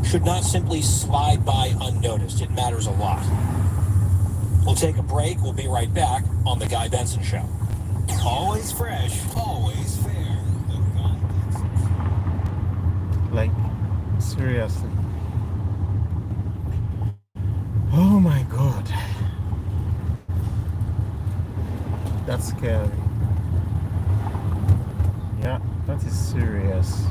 should not simply slide by unnoticed. It matters a lot. We'll take a break. We'll be right back on The Guy Benson Show. Always fresh, always fair. Like, seriously. Oh my God. That's scary. Yeah, that is serious.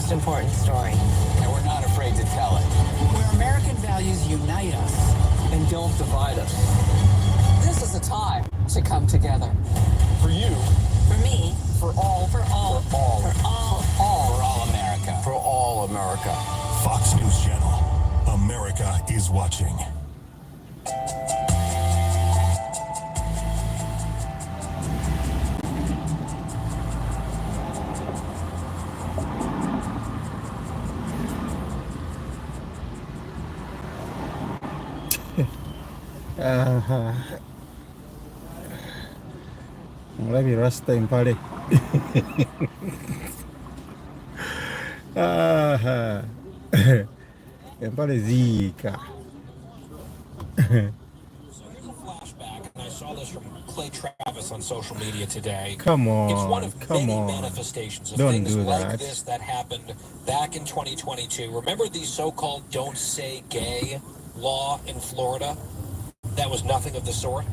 most important story. And we're not afraid to tell it. Where American values unite us and don't divide us. This is a time to come together. For you. For me. For all. For all. For all. For all. For all America. For all America. Fox News Channel. America is watching. Mulabi Rasta Impale. Impale Zika. I saw this from Clay Travis on social media today. Come on, it's one of come many on. manifestations of Don't things do like that. this that happened back in 2022. Remember the so-called "Don't Say Gay" law in Florida? That was nothing of the sort.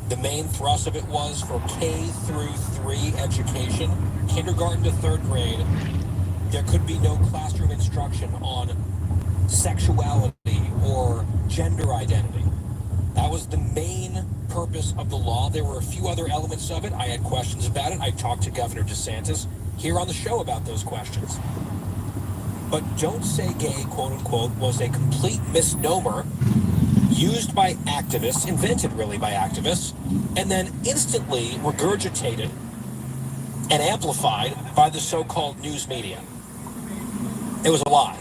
The main thrust of it was for K through 3 education, kindergarten to 3rd grade. There could be no classroom instruction on sexuality or gender identity. That was the main purpose of the law. There were a few other elements of it. I had questions about it. I talked to Governor DeSantis here on the show about those questions. But "Don't Say Gay," quote unquote, was a complete misnomer used by activists, invented really by activists, and then instantly regurgitated and amplified by the so-called news media. It was a lie.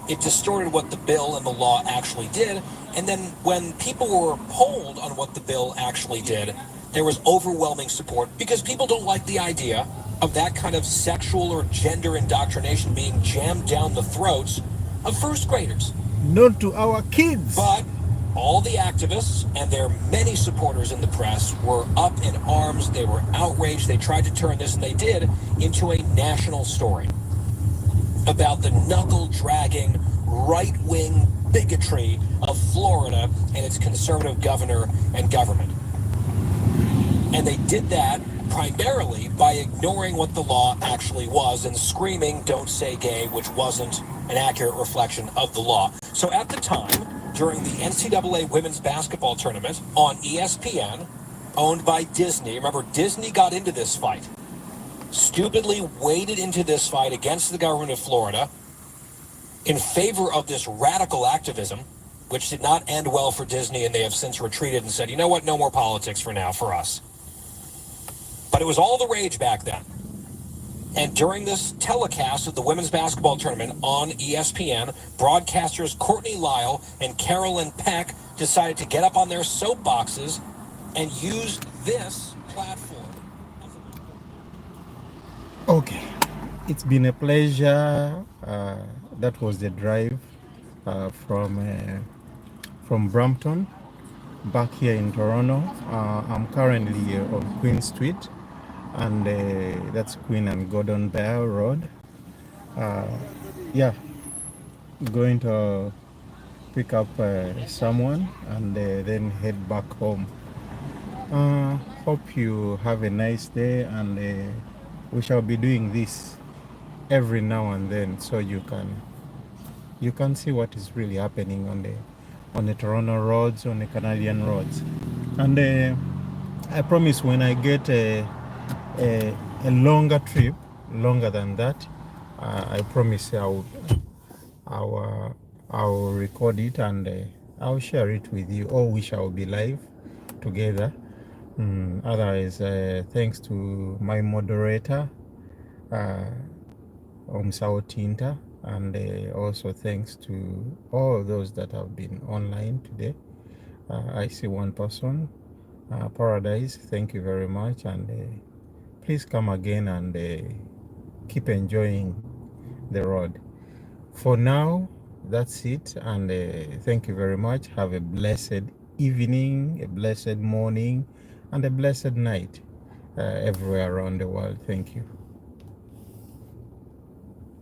It distorted what the bill and the law actually did, and then when people were polled on what the bill actually did, there was overwhelming support because people don't like the idea of that kind of sexual or gender indoctrination being jammed down the throats of first graders. Not to our kids. But all the activists and their many supporters in the press were up in arms. They were outraged. They tried to turn this, and they did, into a national story about the knuckle-dragging, right-wing bigotry of Florida and its conservative governor and government. And they did that primarily by ignoring what the law actually was and screaming "Don't Say Gay," which wasn't an accurate reflection of the law. So at the time, during the NCAA women's basketball tournament on ESPN, owned by Disney, remember Disney got into this fight, stupidly waded into this fight against the government of Florida in favor of this radical activism, which did not end well for Disney, and they have since retreated and said, you know what, no more politics for now for us. But it was all the rage back then. And during this telecast of the women's basketball tournament on ESPN, broadcasters Courtney Lyle and Carolyn Peck decided to get up on their soapboxes and use this platform. Okay, it's been a pleasure. That was the drive from Brampton back here in Toronto. I'm currently on Queen Street, and that's Queen and Gordon Bear Road. Yeah, going to pick up someone and then head back home. Hope you have a nice day, and we shall be doing this every now and then, so you can see what is really happening on the Toronto roads, on the Canadian roads. And I promise when I get a longer trip, longer than that, I promise I'll record it and I'll share it with you, or we shall be live together. Otherwise, thanks to my moderator, Omsao Tinta, and also thanks to all those that have been online today. I see one person, Paradise, thank you very much, and please come again and keep enjoying the road. For now, that's it, and thank you very much. Have a blessed evening, a blessed morning, and a blessed night everywhere around the world. Thank you.